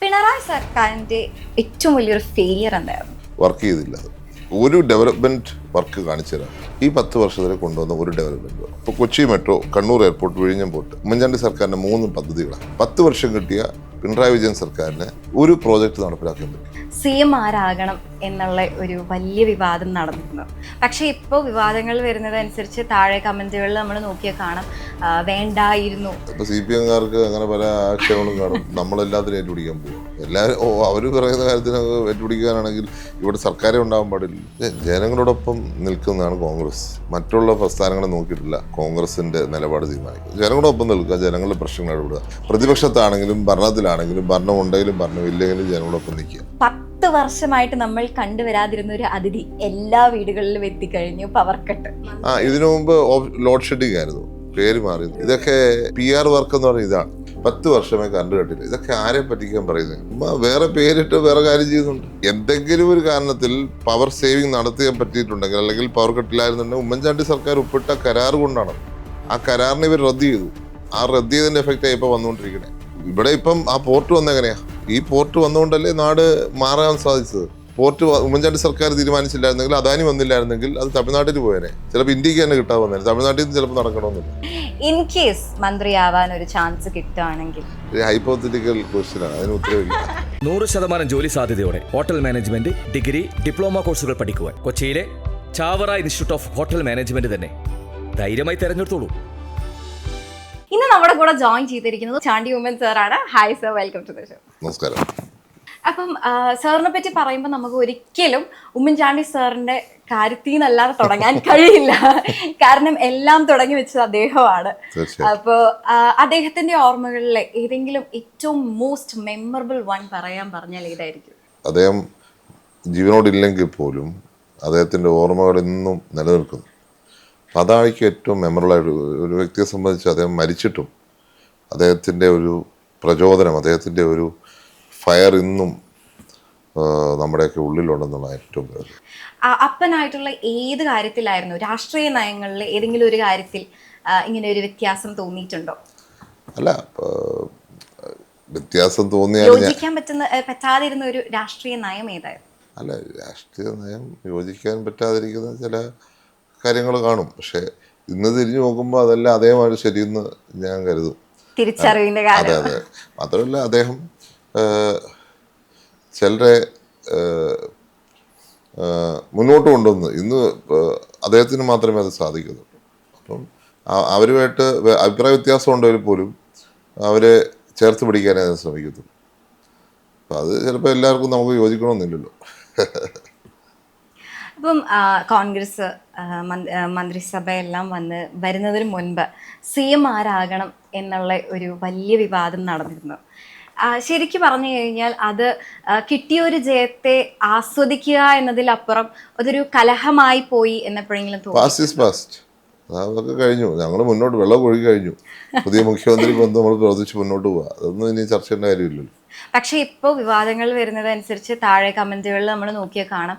പിണറായി സർക്കാരിന്റെ ഏറ്റവും വലിയൊരു ഫെയിലിയർ എന്തായിരുന്നു? വർക്ക് ചെയ്തില്ല. ഒരു ഡെവലപ്മെന്റ് വർക്ക് കാണിച്ചു തരാം. ഈ 10 വർഷത്തിൽ കൊണ്ടുവന്ന ഒരു ഡെവലപ്മെന്റ്. ഇപ്പോൾ കൊച്ചി മെട്രോ, കണ്ണൂർ എയർപോർട്ട്, വിഴിഞ്ഞം പോർട്ട്, ഉമ്മൻചാണ്ടി സർക്കാരിന്റെ 3 പദ്ധതികളാണ്. 10 വർഷം കിട്ടിയ പിണറായി വിജയൻ സർക്കാരിന് ഒരു പ്രോജക്റ്റ് നടപ്പിലാക്കാൻ പറ്റും. CM ആരാകണം എന്നുള്ള ഒരു വലിയ വിവാദം നടന്നിരുന്നു. പക്ഷെ ഇപ്പോൾ വിവാദങ്ങൾ വരുന്നതനുസരിച്ച് താഴെ കമന്റുകളിൽ നമ്മൾ നോക്കിയാൽ കാണാം വേണ്ടായിരുന്നു. ഇപ്പൊ CPM-കാർക്ക് അങ്ങനെ പല ആക്ഷേപങ്ങളും കാണും. നമ്മളെല്ലാത്തിനും ഏറ്റുപിടിക്കാൻ പോകും. എല്ലാവരും അവര് പറയുന്ന കാര്യത്തിന് ഏറ്റുപിടിക്കാനാണെങ്കിൽ ഇവിടെ സർക്കാരെ ഉണ്ടാകാൻ പാടില്ല. ജനങ്ങളോടൊപ്പം നിൽക്കുന്നതാണ് കോൺഗ്രസ്. മറ്റുള്ള പ്രസ്ഥാനങ്ങളെ നോക്കിയിട്ടില്ല കോൺഗ്രസിന്റെ നിലപാട് തീരുമാനിക്കും. ജനങ്ങളോടൊപ്പം നിൽക്കുക, ജനങ്ങളുടെ പ്രശ്നങ്ങൾ ഇടപെടുക. പ്രതിപക്ഷത്താണെങ്കിലും ഭരണത്തിലാണെങ്കിലും ഭരണമുണ്ടെങ്കിലും ഭരണമില്ലെങ്കിലും ജനങ്ങളോടൊപ്പം നിൽക്കുക. 10 വർഷമായിട്ട് നമ്മൾ കണ്ടുവരാതിരുന്ന ഒരു അതിഥി എല്ലാ വീടുകളിലും എത്തിക്കഴിഞ്ഞു. Power cut. ഇതിനു മുമ്പ് ലോഡ് ഷെഡിങ് ആയിരുന്നു, പേര് മാറി. ഇതൊക്കെ PR വർക്ക് എന്ന് പറഞ്ഞ ഇതാണ്. 10 വർഷമേ കണ്ടു കേട്ടില്ല. ഇതൊക്കെ ആരെ പറ്റിക്കാൻ പറയുന്നത്? വേറെ പേരിട്ട് വേറെ കാര്യം ചെയ്യുന്നുണ്ട്. എന്തെങ്കിലും ഒരു കാരണത്തിൽ പവർ സേവിങ് നടത്തിയാൻ പറ്റിയിട്ടുണ്ടെങ്കിൽ, അല്ലെങ്കിൽ പവർ കട്ടില്ലായിരുന്നുണ്ടെങ്കിൽ ഉമ്മൻചാണ്ടി സർക്കാർ ഒപ്പിട്ട കരാർ കൊണ്ടാണ്. ആ കരാറിനെ ഇവർ റദ്ദ് ചെയ്തു. ആ റദ്ദ് ചെയ്തതിന്റെ എഫക്റ്റ് ഇപ്പൊ വന്നുകൊണ്ടിരിക്കണേ. ഇവിടെ ഇപ്പം ആ പോർട്ട് വന്നെങ്ങനെയാ? ഈ പോർട്ട് വന്നുകൊണ്ടല്ലേ നാട് മാറാൻ സാധിച്ചത്. പോർട്ട് ഉമ്മൻചാണ്ടി സർക്കാർ തീരുമാനിച്ചില്ലായിരുന്നെങ്കിൽ, അദാനി വന്നില്ലായിരുന്നെങ്കിൽ അത് തമിഴ്നാട്ടിൽ പോയേനെ. ചിലപ്പോൾ ഇന്ത്യക്ക് തന്നെ കിട്ടാൻ വന്നേനെ. തമിഴ്നാട്ടിൽ നിന്ന് ചിലപ്പോൾ നടക്കണമെന്നില്ല. ഇൻ കേസ് മന്ത്രിയാവാൻ ഒരു ചാൻസ് കിട്ടുകയാണെങ്കിൽ, ഹൈപ്പോത്തറ്റിക്കൽ ക്വസ്റ്റ്യൻ ആണ്, അതിന് ഉത്തരവില്ല. 100% ജോലി സാധ്യതയോടെ ഹോട്ടൽ മാനേജ്മെന്റ് ഡിഗ്രി, ഡിപ്ലോമ കോഴ്സുകൾ പഠിക്കുവാൻ കൊച്ചിയിലെ Chavara institute of hotel management തന്നെ ധൈര്യമായി തെരഞ്ഞെടുത്തോളൂ. ഇന്ന് നമ്മുടെ കൂടെ ജോയിൻ ചെയ്തിരിക്കുന്നത് ചാണ്ടി ഉമ്മൻ സാറാണ്. Hi sir, welcome to the show. നമസ്കാരം. അപ്പം സാറിനെ പറ്റി പറയുമ്പോൾ നമുക്ക് ഒരിക്കലും ഉമ്മൻചാണ്ടി സാറിന്റെ കാര്യത്തിൽ നിന്നല്ലാതെ തുടങ്ങാൻ കഴിയില്ല. കാരണം എല്ലാം തുടങ്ങി വെച്ചത് അദ്ദേഹമാണ്. അപ്പോൾ അദ്ദേഹത്തിന്റെ ഓർമ്മകളിലെ ഏതെങ്കിലും ഏറ്റവും മോസ്റ്റ് മെമ്മറബിൾ വൺ പറഞ്ഞാൽ ഏതായിരിക്കും? അദ്ദേഹം ജീവനോടില്ലെങ്കിൽ പോലും അദ്ദേഹത്തിന്റെ ഓർമ്മകൾ ഇന്നും നിലനിൽക്കുന്നു. അതായിരിക്കും ഏറ്റവും മെമ്മറബിളായിട്ട്. ഒരു വ്യക്തിയെ സംബന്ധിച്ച് അദ്ദേഹം മരിച്ചിട്ടും അദ്ദേഹത്തിൻ്റെ ഒരു പ്രചോദനം, അദ്ദേഹത്തിൻ്റെ ഒരു ഫയർ ഇന്നും നമ്മുടെയൊക്കെ ഉള്ളിലുണ്ടെന്നുള്ള ഏറ്റവും കാര്യം. അപ്പനായിട്ടുള്ള ഏത് കാര്യത്തിലായിരുന്നു? രാഷ്ട്രീയ നയങ്ങളിൽ ഏതെങ്കിലും ഒരു കാര്യത്തിൽ ഇങ്ങനെ ഒരു വ്യത്യാസം തോന്നിയിട്ടുണ്ടോ? അല്ല, വ്യത്യാസം തോന്നിയാൽ യോജിക്കാൻ പറ്റാതിരുന്ന ഒരു രാഷ്ട്രീയ നയം ഏതായിരുന്നു? അല്ല, രാഷ്ട്രീയ നയം യോജിക്കാൻ പറ്റാതിരിക്കുന്ന ചില കാര്യങ്ങൾ കാണും. പക്ഷെ ഇന്ന് തിരിഞ്ഞു നോക്കുമ്പോൾ അതെല്ലാം അതേമാതിരി ശരിയെന്ന് ഞാൻ കരുതും. തിരിച്ചറിവിന്റെ കാര്യം. അതെ അതെ. മാത്രമല്ല അദ്ദേഹം ചിലരെ മുന്നോട്ട് കൊണ്ടുവന്ന് ഇന്ന് അദ്ദേഹത്തിന് മാത്രമേ അത് സാധിക്കുന്നുള്ളൂ. അപ്പം അവരുമായിട്ട് അഭിപ്രായ വ്യത്യാസം ഉണ്ടെങ്കിൽ പോലും അവരെ ചേർത്ത് പിടിക്കാനേ അത് ശ്രമിക്കത്തുള്ളൂ. അപ്പം അത് ചിലപ്പോൾ എല്ലാവർക്കും നമുക്ക് യോജിക്കണമെന്നില്ലല്ലോ. അപ്പം കോൺഗ്രസ് മന്ത്രിസഭയെല്ലാം വരുന്നതിന് മുൻപ് CM ആരാകണം എന്നുള്ള ഒരു വലിയ വിവാദം നടന്നിരുന്നു. ശരിക്കും പറഞ്ഞു കഴിഞ്ഞാൽ അത് കിട്ടിയൊരു ജയത്തെ ആസ്വദിക്കുക എന്നതിലപ്പുറം അതൊരു കലഹമായി പോയി എന്നെപ്പോഴെങ്കിലും തോന്നി? അതൊക്കെ കഴിഞ്ഞു. ഞങ്ങൾ മുന്നോട്ട് വെള്ളം ഒഴുകി കഴിഞ്ഞു. പുതിയ മുഖ്യമന്ത്രി വന്ന് നമ്മൾ പ്രവർത്തിച്ച് മുന്നോട്ട് പോവുക. അതൊന്നും ഇനി ചർച്ച ചെയ്യേണ്ട കാര്യമില്ലല്ലോ. പക്ഷെ ഇപ്പോൾ വിവാദങ്ങൾ വരുന്നതനുസരിച്ച് താഴെ കമന്റുകളിൽ നമ്മൾ നോക്കിയാൽ കാണാം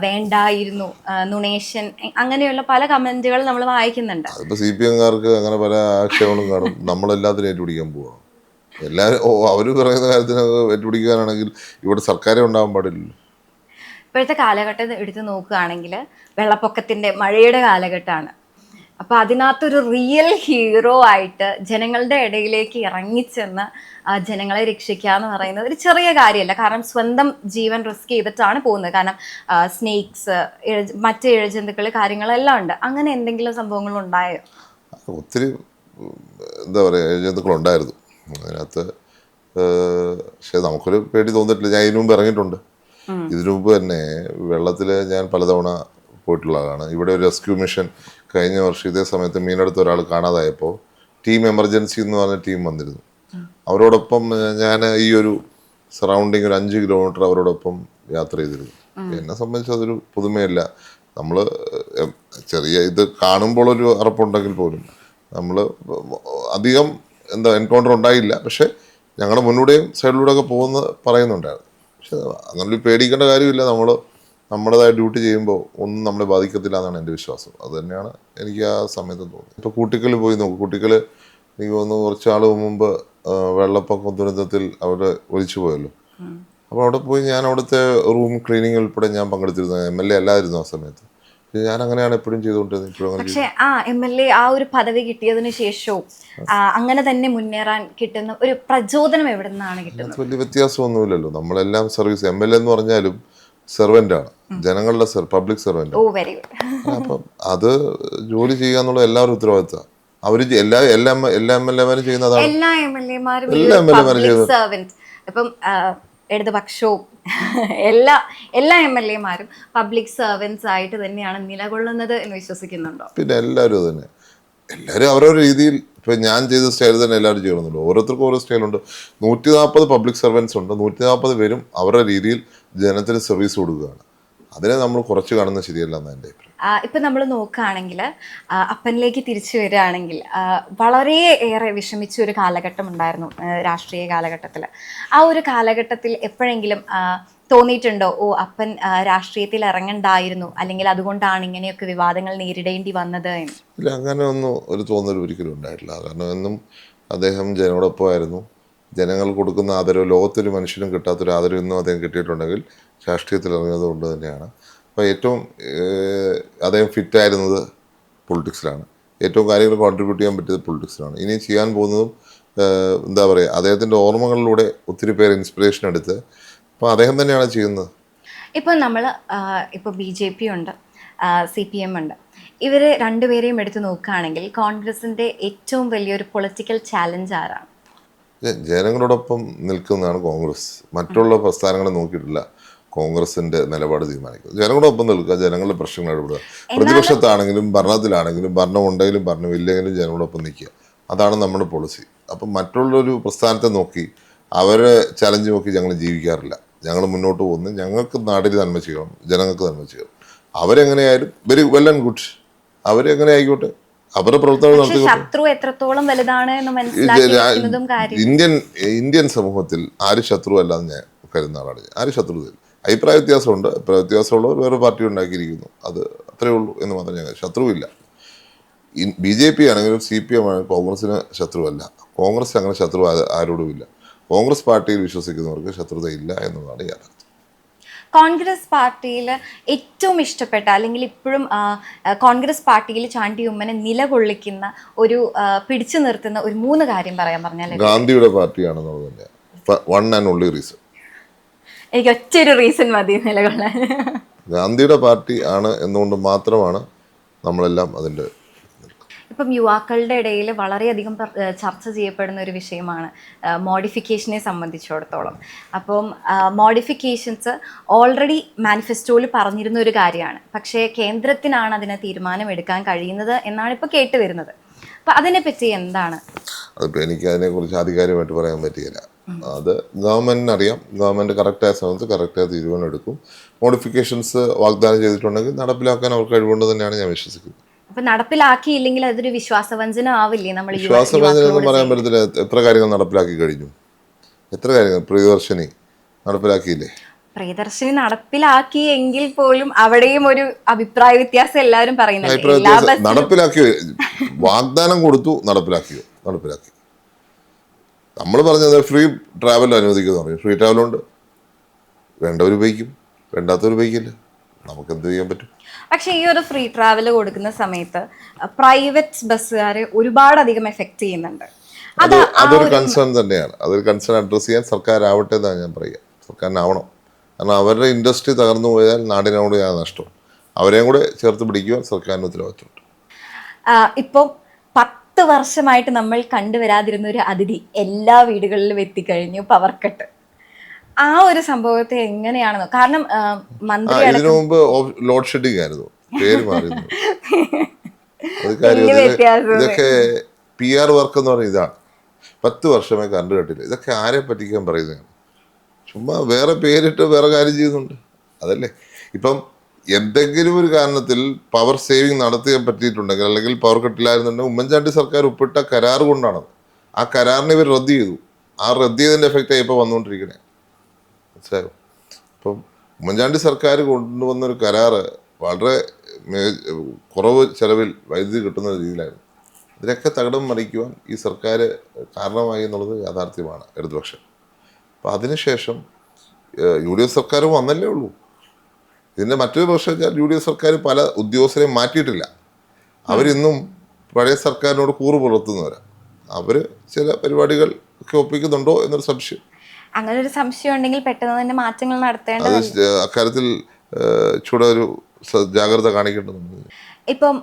വേണ്ടായിരുന്നു, നുണേഷൻ, അങ്ങനെയുള്ള പല കമന്റുകൾ നമ്മൾ വായിക്കുന്നുണ്ട്. അതിപ്പോൾ CPM-കാർക്ക് അങ്ങനെ പല ആക്ഷേപങ്ങളും കാണും. നമ്മളെല്ലാത്തിനും ഏറ്റുപിടിക്കാൻ പോവാം. എല്ലാവരും അവര് പറയുന്ന കാര്യത്തിന് ഏറ്റുപിടിക്കാനാണെങ്കിൽ ഇവിടെ സർക്കാരെ ഉണ്ടാകാൻ പാടില്ലല്ലോ. ഇപ്പോഴത്തെ കാലഘട്ടം എടുത്ത് നോക്കുകയാണെങ്കിൽ വെള്ളപ്പൊക്കത്തിന്റെ മഴയുടെ കാലഘട്ടമാണ്. അപ്പോൾ അതിനകത്തൊരു റിയൽ ഹീറോ ആയിട്ട് ജനങ്ങളുടെ ഇടയിലേക്ക് ഇറങ്ങിച്ചെന്ന് ജനങ്ങളെ രക്ഷിക്കുക എന്ന് പറയുന്നത് ഒരു ചെറിയ കാര്യമല്ല. കാരണം സ്വന്തം ജീവൻ റിസ്ക് ചെയ്തിട്ടാണ് പോകുന്നത്. കാരണം സ്നേക്സ്, മറ്റ് ഇഴജന്തുക്കൾ, കാര്യങ്ങളെല്ലാം ഉണ്ട്. അങ്ങനെ എന്തെങ്കിലും സംഭവങ്ങൾ ഉണ്ടായോ? ഒത്തിരി എന്താ പറയുക, ഇഴജന്തുക്കളുണ്ടായിരുന്നു അതിനകത്ത്. പക്ഷെ നമുക്കൊരു പേടി തോന്നിയിട്ടില്ല. ഞാൻ ഇതിനു മുമ്പ് ഇറങ്ങിയിട്ടുണ്ട്. ഇതിനു മുമ്പ് തന്നെ വെള്ളത്തിൽ ഞാൻ പലതവണ പോയിട്ടുള്ളതാണ്. ഇവിടെ ഒരു റെസ്ക്യൂ മിഷൻ കഴിഞ്ഞ വർഷം ഇതേ സമയത്ത് മീനെടുത്ത് ഒരാൾ കാണാതായപ്പോൾ ടീം എമർജൻസി എന്ന് പറഞ്ഞ ടീം വന്നിരുന്നു. അവരോടൊപ്പം ഞാൻ ഈ ഒരു സറൗണ്ടിങ് ഒരു 5 കിലോമീറ്റർ അവരോടൊപ്പം യാത്ര ചെയ്തിരുന്നു. എന്നെ സംബന്ധിച്ച് അതൊരു പുതുമയല്ല. നമ്മൾ ചെറിയ ഇത് കാണുമ്പോൾ ഒരു അറപ്പുണ്ടെങ്കിൽ പോലും നമ്മൾ അധികം എൻകൗണ്ടർ ഉണ്ടായില്ല. പക്ഷെ ഞങ്ങളുടെ മുന്നൂടെയും സൈഡിലൂടെ ഒക്കെ പറയുന്നുണ്ടായിരുന്നു. പക്ഷെ അങ്ങനൊരു പേടിക്കേണ്ട കാര്യമില്ല. നമ്മുടേതായ ഡ്യൂട്ടി ചെയ്യുമ്പോൾ ഒന്നും നമ്മളെ ബാധിക്കത്തില്ല എന്നാണ് എൻ്റെ വിശ്വാസം. അത് തന്നെയാണ് എനിക്ക് ആ സമയത്ത് തോന്നുന്നത്. ഇപ്പോൾ കൂട്ടിക്കൽ പോയി നോക്കും. കൂട്ടിക്കൽ എനിക്ക് തോന്നുന്നു കുറച്ച് നാൾ മുമ്പ് വെള്ളപ്പൊക്ക ദുരന്തത്തിൽ അവിടെ ഒലിച്ചു പോയല്ലോ. അപ്പോൾ അവിടെ പോയി ഞാൻ അവിടുത്തെ റൂം ക്ലീനിങ് ഉൾപ്പെടെ ഞാൻ പങ്കെടുത്തിരുന്നു. MLA അല്ലായിരുന്നു ആ സമയത്ത്. ഞാൻ അങ്ങനെയാണ് എപ്പോഴും ചെയ്തുകൊണ്ടിരുന്നത്. ഇപ്പോഴും അങ്ങനെ പക്ഷെ MLA ആ ഒരു പദവി കിട്ടിയതിനു ശേഷവും അങ്ങനെ തന്നെ മുന്നേറാൻ കിട്ടുന്ന ഒരു പ്രചോദനം എവിടെ നിന്നാണ് കിട്ടുന്നത്? വലിയ വ്യത്യാസമൊന്നുമില്ലല്ലോ. നമ്മളെല്ലാം സർവീസ്. MLA എന്ന് പറഞ്ഞാലും സെർവൻ്റ് ആണ്, ജനങ്ങളുടെ പബ്ലിക് സെർവൻ്റ്. ഓ വെരി ഗുഡ്. അപ്പം അത് ജോലി ചെയ്യുക എന്നുള്ള എല്ലാവരും ഉത്തരവാദിത്തമാണ്. അവർ എല്ലാ MLA-മാരും ചെയ്യുന്നതാണ്. എല്ലാ MLA-മാരും സെർവൻറ്റ്. ഇപ്പം ഇടതുപക്ഷവും എല്ലാ MLA-മാരും പബ്ലിക് സെർവൻസ് ആയിട്ട് തന്നെയാണ് നിലകൊള്ളുന്നത് എന്ന് വിശ്വസിക്കുന്നുണ്ടോ? പിന്നെ എല്ലാവരും തന്നെ, എല്ലാവരും അവരവരുടെ രീതിയിൽ. ഇപ്പം ഞാൻ ചെയ്ത സ്റ്റൈൽ തന്നെ എല്ലാവരും ചെയ്യണമെന്നുള്ളൂ. ഓരോരുത്തർക്കും ഓരോ സ്റ്റൈലുണ്ട്. 140 പബ്ലിക് സർവൻസ് ഉണ്ട്. 140 പേരും അവരുടെ രീതിയിൽ ജനത്തിന് സർവീസ് കൊടുക്കുകയാണ്. അതിനെ നമ്മൾ കുറച്ച് കാണുന്നത് ശരിയല്ല എന്നാണ് എൻ്റെ അഭിപ്രായം. ഇപ്പം നമ്മൾ നോക്കുകയാണെങ്കിൽ അപ്പനിലേക്ക് തിരിച്ചു വരികയാണെങ്കിൽ വളരെ ഏറെ വിഷമിച്ച ഒരു കാലഘട്ടം ഉണ്ടായിരുന്നു രാഷ്ട്രീയ കാലഘട്ടത്തിൽ. ആ ഒരു കാലഘട്ടത്തിൽ എപ്പോഴെങ്കിലും തോന്നിയിട്ടുണ്ടോ ഓ അപ്പൻ രാഷ്ട്രീയത്തിൽ ഇറങ്ങണ്ടായിരുന്നു, അല്ലെങ്കിൽ അതുകൊണ്ടാണ് ഇങ്ങനെയൊക്കെ വിവാദങ്ങൾ നേരിടേണ്ടി വന്നത് എന്ന്? ഇല്ല, അങ്ങനെ ഒന്നും ഒരു തോന്നൽ ഒരിക്കലും ഉണ്ടായിട്ടില്ല. കാരണം എന്നും അദ്ദേഹം ജനങ്ങളൊപ്പമായിരുന്നു. ജനങ്ങൾ കൊടുക്കുന്ന ആദരവ്, ലോകത്തൊരു മനുഷ്യനും കിട്ടാത്തൊരു ആദരവ് ഇന്നും അദ്ദേഹം കിട്ടിയിട്ടുണ്ടെങ്കിൽ രാഷ്ട്രീയത്തിൽ ഇറങ്ങിയത് കൊണ്ട് തന്നെയാണ്. അപ്പോൾ ഏറ്റവും അദ്ദേഹം ഫിറ്റായിരുന്നത് പൊളിറ്റിക്സിലാണ്. ഏറ്റവും കാര്യങ്ങൾ കോൺട്രിബ്യൂട്ട് ചെയ്യാൻ പറ്റിയത് പൊളിറ്റിക്സിലാണ്. ഇനി ചെയ്യാൻ പോകുന്നതും എന്താ പറയുക, അദ്ദേഹത്തിൻ്റെ ഓർമ്മകളിലൂടെ ഒത്തിരി പേര് ഇൻസ്പിറേഷൻ എടുത്ത് അപ്പോൾ അദ്ദേഹം തന്നെയാണ് ചെയ്യുന്നത്. ഇപ്പം നമ്മൾ ഇപ്പോൾ BJP ഉണ്ട്, CPM ഉണ്ട്. ഇവർ രണ്ടുപേരെയും എടുത്ത് നോക്കുകയാണെങ്കിൽ കോൺഗ്രസിൻ്റെ ഏറ്റവും വലിയൊരു പൊളിറ്റിക്കൽ ചാലഞ്ച് ആരാണ്? ജനങ്ങളോടൊപ്പം നിൽക്കുന്നതാണ് കോൺഗ്രസ്. മറ്റുള്ള പ്രസ്ഥാനങ്ങളെ നോക്കിയിട്ടില്ല കോൺഗ്രസിന്റെ നിലപാട് തീരുമാനിക്കുന്നത്. ജനങ്ങളോടൊപ്പം നിൽക്കുക, ജനങ്ങളുടെ പ്രശ്നങ്ങൾ ഇടപെടുക. പ്രതിപക്ഷത്താണെങ്കിലും ഭരണത്തിലാണെങ്കിലും, ഭരണം ഉണ്ടെങ്കിലും ഭരണമില്ലെങ്കിലും ജനങ്ങളോടൊപ്പം നിൽക്കുക. അതാണ് നമ്മുടെ പോളിസി. അപ്പം മറ്റുള്ളൊരു പ്രസ്ഥാനത്തെ നോക്കി അവരെ ചലഞ്ച് നോക്കി ഞങ്ങൾ ജീവിക്കാറില്ല. ഞങ്ങൾ മുന്നോട്ട് പോകുന്നു. ഞങ്ങൾക്ക് നാടിന് നന്മ ചെയ്യണം, ജനങ്ങൾക്ക് നന്മ ചെയ്യണം. അവരെങ്ങനെയായാലും വെരി വെൽ ആൻഡ് ഗുഡ്, അവരെങ്ങനെ ആയിക്കോട്ടെ, അവരുടെ പ്രവർത്തനം ശത്രു എത്രത്തോളം വലുതാണ് എന്ന് മനസ്സിലാക്കുന്നതും കാര്യം. ഇന്ത്യൻ സമൂഹത്തിൽ ആരും ശത്രു അല്ലാന്ന് ഞാൻ കരുതുന്ന ആളാണ്. ആരും ശത്രുതയില്ല. അഭിപ്രായ വ്യത്യാസമുണ്ട്. അഭിപ്രായ വ്യത്യാസമുള്ളവർ വേറെ പാർട്ടി ഉണ്ടാക്കിയിരിക്കുന്നു, അത് അത്രേ ഉള്ളൂ എന്ന് മാത്രം. ഞങ്ങൾ ശത്രുവില്ല. BJP ആണെങ്കിലും CPM ആണെങ്കിലും കോൺഗ്രസിന് ശത്രുവല്ല. കോൺഗ്രസ് അങ്ങനെ ശത്രു ആരോടുമില്ല. കോൺഗ്രസ് പാർട്ടിയിൽ വിശ്വസിക്കുന്നവർക്ക് ശത്രുതയില്ല എന്നുള്ളതാണ് യാഥാർത്ഥ്യം. കോൺഗ്രസ് പാർട്ടിയിൽ ഏറ്റവും ഇഷ്ടപ്പെട്ട അല്ലെങ്കിൽ ഇപ്പോഴും കോൺഗ്രസ് പാർട്ടിയിൽ ചാണ്ടി ഉമ്മനെ നിലകൊള്ളിക്കുന്ന ഒരു പിടിച്ചു നിർത്തുന്ന ഒരു 3 കാര്യം പറയാൻ പറഞ്ഞാൽ? ഗാന്ധിയുടെ പാർട്ടിയാണെന്നുള്ളത് തന്നെയാണ് വൺ ആൻഡ് ഓൺലി റീസൺ. എനിക്ക് ഒറ്റൊരു റീസൺ മതി നിലകൊള്ളാൻ. ഗാന്ധിയുടെ പാർട്ടി ആണ് എന്നുകൊണ്ട് മാത്രമാണ് നമ്മളെല്ലാം അതിൻ്റെ. ഇപ്പം യുവാക്കളുടെ ഇടയിൽ വളരെയധികം ചർച്ച ചെയ്യപ്പെടുന്ന ഒരു വിഷയമാണ് മോഡിഫിക്കേഷനെ സംബന്ധിച്ചിടത്തോളം. അപ്പം മോഡിഫിക്കേഷൻസ് ഓൾറെഡി മാനിഫെസ്റ്റോയിൽ പറഞ്ഞിരുന്ന ഒരു കാര്യമാണ്. പക്ഷേ കേന്ദ്രത്തിനാണ് അതിനെ തീരുമാനമെടുക്കാൻ കഴിയുന്നത് എന്നാണ് ഇപ്പോൾ കേട്ടുവരുന്നത്. അപ്പം അതിനെപ്പറ്റി എന്താണ്? അതിപ്പോൾ എനിക്ക് അതിനെക്കുറിച്ച് ആധികാരികമായിട്ട് പറയാൻ പറ്റുകയില്ല. അത് ഗവൺമെൻറ്റിന് അറിയാം. ഗവൺമെൻറ് കറക്റ്റായ സമയത്ത് കറക്റ്റായ തീരുമാനം എടുക്കും. മോഡിഫിക്കേഷൻസ് വാഗ്ദാനം ചെയ്തിട്ടുണ്ടെങ്കിൽ നടപ്പിലാക്കാൻ അവർക്ക് കഴിവുണ്ട് തന്നെയാണ് ഞാൻ വിശ്വസിക്കുന്നത്. അപ്പൊ നടപ്പിലാക്കിയില്ലെങ്കിൽ അതൊരു വിശ്വാസവഞ്ചന ആവില്ലേ? നമ്മൾ വിശ്വാസവഞ്ചന എന്ന് പറയാൻ പറ്റത്തില്ല. എത്ര കാര്യങ്ങൾ നടപ്പിലാക്കി കഴിഞ്ഞു? എത്ര കാര്യങ്ങൾ? പ്രിയദർശിനി നടപ്പിലാക്കിയില്ലേ? പ്രിയദർശിനി നടപ്പിലാക്കി എങ്കിൽ പോലും അവിടെയും ഒരു അഭിപ്രായ വ്യത്യാസം എല്ലാവരും പറയുന്നുണ്ട്. നടപ്പിലാക്കി, വാഗ്ദാനം കൊടുത്തു, നടപ്പിലാക്കി. നമ്മൾ പറഞ്ഞത് ഫ്രീ ട്രാവൽ അനുവദിക്കുമെന്ന് പറയും. ഫ്രീ ട്രാവലുണ്ട്, വേണ്ടവർ ഉപയോഗിക്കും, വേണ്ടാത്തവർ ഉപയോഗിക്കില്ല. നമുക്ക് എന്ത് ചെയ്യാൻ പറ്റും? പക്ഷേ ഈ ഒരു ഫ്രീ ട്രാവൽ കൊടുക്കുന്ന സമയത്ത് പ്രൈവറ്റ് ബസ്സുകാരെ ഒരുപാടധികം എഫക്ട് ചെയ്യുന്നുണ്ട്. അതൊരു കൺസേൺ തന്നെയാണ്. അതൊരു കൺസേൺ അഡ്രസ് ചെയ്യാൻ സർക്കാർ ആവട്ടെ എന്നാണ് ഞാൻ പറയുക. സർക്കാരിനാവണം. കാരണം അവരുടെ ഇൻഡസ്ട്രി തകർന്നു പോയാൽ നാടിനോട് ഞാൻ നഷ്ടം. അവരെയും കൂടെ ചേർത്ത് പിടിക്കുവാൻ സർക്കാരിന് ഉത്തരവാദിത്തമുണ്ട്. ഇപ്പോൾ 10 വർഷമായിട്ട് നമ്മൾ കണ്ടുവരാതിരുന്ന ഒരു അതിഥി എല്ലാ വീടുകളിലും എത്തിക്കഴിഞ്ഞു, പവർ കട്ട്. ആ ഒരു സംഭവത്തെ എങ്ങനെയാണെന്നോ, കാരണം മന്ത്രി ഇതിനു മുമ്പ് ലോഡ് ഷെഡിങ് ആയിരുന്നു, പേര് മാറിയിരുന്നു. ഇതൊക്കെ PR വർക്ക് എന്ന് പറയുന്നത് ഇതാണ്. 10 വർഷമായി കറണ്ട് കട്ടില്ല. ഇതൊക്കെ ആരെ പറ്റിക്കാൻ പറയുന്നതാണ്? ചുമ്മാ വേറെ പേരിട്ട് വേറെ കാര്യം ചെയ്യുന്നുണ്ട്, അതല്ലേ. ഇപ്പം എന്തെങ്കിലും ഒരു കാരണത്തിൽ പവർ സേവിങ് നടത്താൻ പറ്റിയിട്ടുണ്ടെങ്കിൽ, അല്ലെങ്കിൽ പവർ കട്ടില്ലായിരുന്നുണ്ടെങ്കിൽ ഉമ്മൻചാണ്ടി സർക്കാർ ഒപ്പിട്ട കരാർ കൊണ്ടാണത്. ആ കരാറിനെ ഇവർ റദ്ദ് ചെയ്തു. ആ റദ്ദ് ചെയ്തതിൻ്റെ എഫക്റ്റായി ഇപ്പോൾ വന്നുകൊണ്ടിരിക്കണേ. മനസ്സിലായോ? അപ്പം ഉമ്മൻചാണ്ടി സർക്കാർ കൊണ്ടുവന്നൊരു കരാറ് വളരെ കുറവ് ചെലവിൽ വൈദ്യുതി കിട്ടുന്ന രീതിയിലായിരുന്നു. ഇതിനൊക്കെ തകിടം മറിക്കുവാൻ ഈ സർക്കാർ കാരണമായി എന്നുള്ളത് യാഥാർത്ഥ്യമാണ് ഇടതുപക്ഷം. അപ്പോൾ അതിനുശേഷം UDF സർക്കാർ വന്നല്ലേ ഉള്ളൂ. ഇതിൻ്റെ മറ്റൊരു പ്രശ്നം വെച്ചാൽ UDF സർക്കാർ പല ഉദ്യോഗസ്ഥരെയും മാറ്റിയിട്ടില്ല. അവരിന്നും പഴയ സർക്കാരിനോട് കൂറ് പുലർത്തുന്നവരാണ്. അവർ ചില പരിപാടികൾ ഒക്കെ ഒപ്പിക്കുന്നുണ്ടോ എന്നൊരു സംശയം. അങ്ങനെ ഒരു സംശയം ഉണ്ടെങ്കിൽ പെട്ടെന്ന് തന്നെ മാറ്റങ്ങൾ നടത്തേണ്ടത്. അത് അക്കാര്യത്തിൽ ചൂടെ ഒരു ജാഗ്രത കാണിക്കേണ്ടതുണ്ട്. ഇപ്പം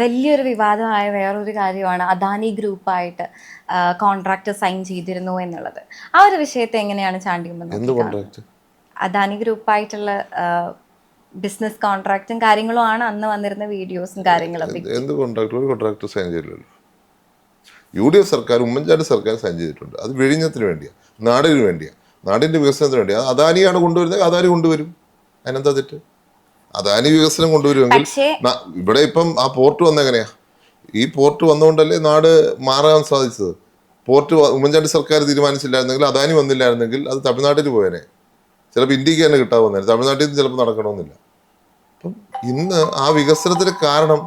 വലിയൊരു വിവാദമായ വേറൊരു കാര്യമാണ് അദാനി ഗ്രൂപ്പായിട്ട് കോൺട്രാക്ട് സൈൻ ചെയ്തിരുന്നു എന്നുള്ളത്. ആ ഒരു വിഷയത്തെ എങ്ങനെയാണ് എന്ത് കോൺട്രാക്ട്? അദാനി ഗ്രൂപ്പായിട്ടുള്ള ബിസിനസ് കോൺട്രാക്റ്റും കാര്യങ്ങളും ആണ് അന്ന് വന്നിരുന്ന വീഡിയോസും കാര്യങ്ങളും. എന്ത് കോൺട്രാക്ട്? ഒരു കോൺട്രാക്ട് സൈൻ ചെയ്തില്ലല്ലോ. UDF സർക്കാർ, ഉമ്മൻചാണ്ടി സർക്കാർ സൈൻ ചെയ്തിട്ടുണ്ട്. അത് വിഴിഞ്ഞത്തിന് വേണ്ടിയാണ്, നാടിന് വേണ്ടിയാണ്, നാടിൻ്റെ വികസനത്തിന് വേണ്ടിയാണ്. അദാനിയാണ് കൊണ്ടുവരുന്നത്, അദാനി കൊണ്ടുവരും. അതിനെന്താ തെറ്റ്? അദാനി വികസനം കൊണ്ടുവരുമെങ്കിൽ ഇവിടെ ഇപ്പം ആ പോർട്ട് വന്നെങ്ങനെയാ? ഈ പോർട്ട് വന്നുകൊണ്ടല്ലേ നാട് മാറാൻ സാധിച്ചത്. പോർട്ട് ഉമ്മൻചാണ്ടി സർക്കാർ തീരുമാനിച്ചില്ലായിരുന്നെങ്കിൽ, അദാനി വന്നില്ലായിരുന്നെങ്കിൽ അത് തമിഴ്നാട്ടിൽ പോയേനെ. ചിലപ്പോൾ ഇന്ത്യക്ക് തന്നെ കിട്ടാവുന്നതിന്, തമിഴ്നാട്ടിൽ നിന്ന് ചിലപ്പോൾ നടക്കണമെന്നില്ല. അപ്പം ഇന്ന് ആ വികസനത്തിന് കാരണം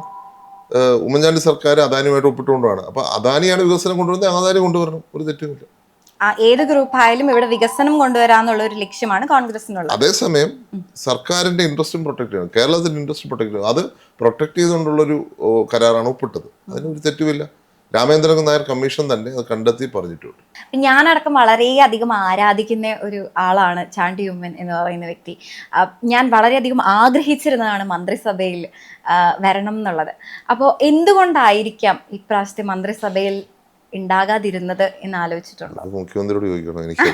ഉമ്മൻചാണ്ടി സർക്കാർ അദാനിയുമായിട്ട് ഒപ്പിട്ടുകൊണ്ടാണ്. അപ്പം അദാനിയാണ് വികസനം കൊണ്ടുവരുന്നത്, അദാനി കൊണ്ടുവരണം, ഒരു തെറ്റുമില്ല. ഏത് ഗ്രൂപ്പ് ആയാലും ഇവിടെ വികസനം കൊണ്ടുവരാന്നുള്ള ഒരു ലക്ഷ്യമാണ് കോൺഗ്രസിനുള്ളത്. അതേസമയം സർക്കാരിന്റെ ഇൻട്രസ്റ്റും പ്രൊട്ടക്ട് ചെയ്യണം, കേരളത്തിന്റെ ഇൻട്രസ്റ്റ് പ്രൊട്ടക്ട് ചെയ്യണം. അത് പ്രൊട്ടക്ട് ചെയ്തുകൊണ്ടുള്ളൊരു കരാറാണ് ഒപ്പിട്ടത്. അതിനൊരു തെറ്റുമില്ല. രാമേന്ദ്രൻ നായർ കമ്മീഷൻ തന്നെ അത് കണ്ടെത്തി പറഞ്ഞിട്ടുണ്ട്. ഞാനടക്കം വളരെയധികം ആരാധിക്കുന്ന ഒരു ആളാണ് ചാണ്ടി ഉമ്മൻ എന്ന് പറയുന്ന വ്യക്തി. ഞാൻ വളരെയധികം ആഗ്രഹിച്ചിരുന്നതാണ് മന്ത്രിസഭയിൽ വരണം എന്നുള്ളത്. അപ്പോൾ എന്തുകൊണ്ടായിരിക്കാം ഇപ്രാവശ്യത്തെ മന്ത്രിസഭയിൽ ഉണ്ടാകാതിരുന്നത് എന്ന് ആലോചിച്ചിട്ടുണ്ടോ? മുഖ്യമന്ത്രിയോട് ചോദിക്കണം, എനിക്ക്.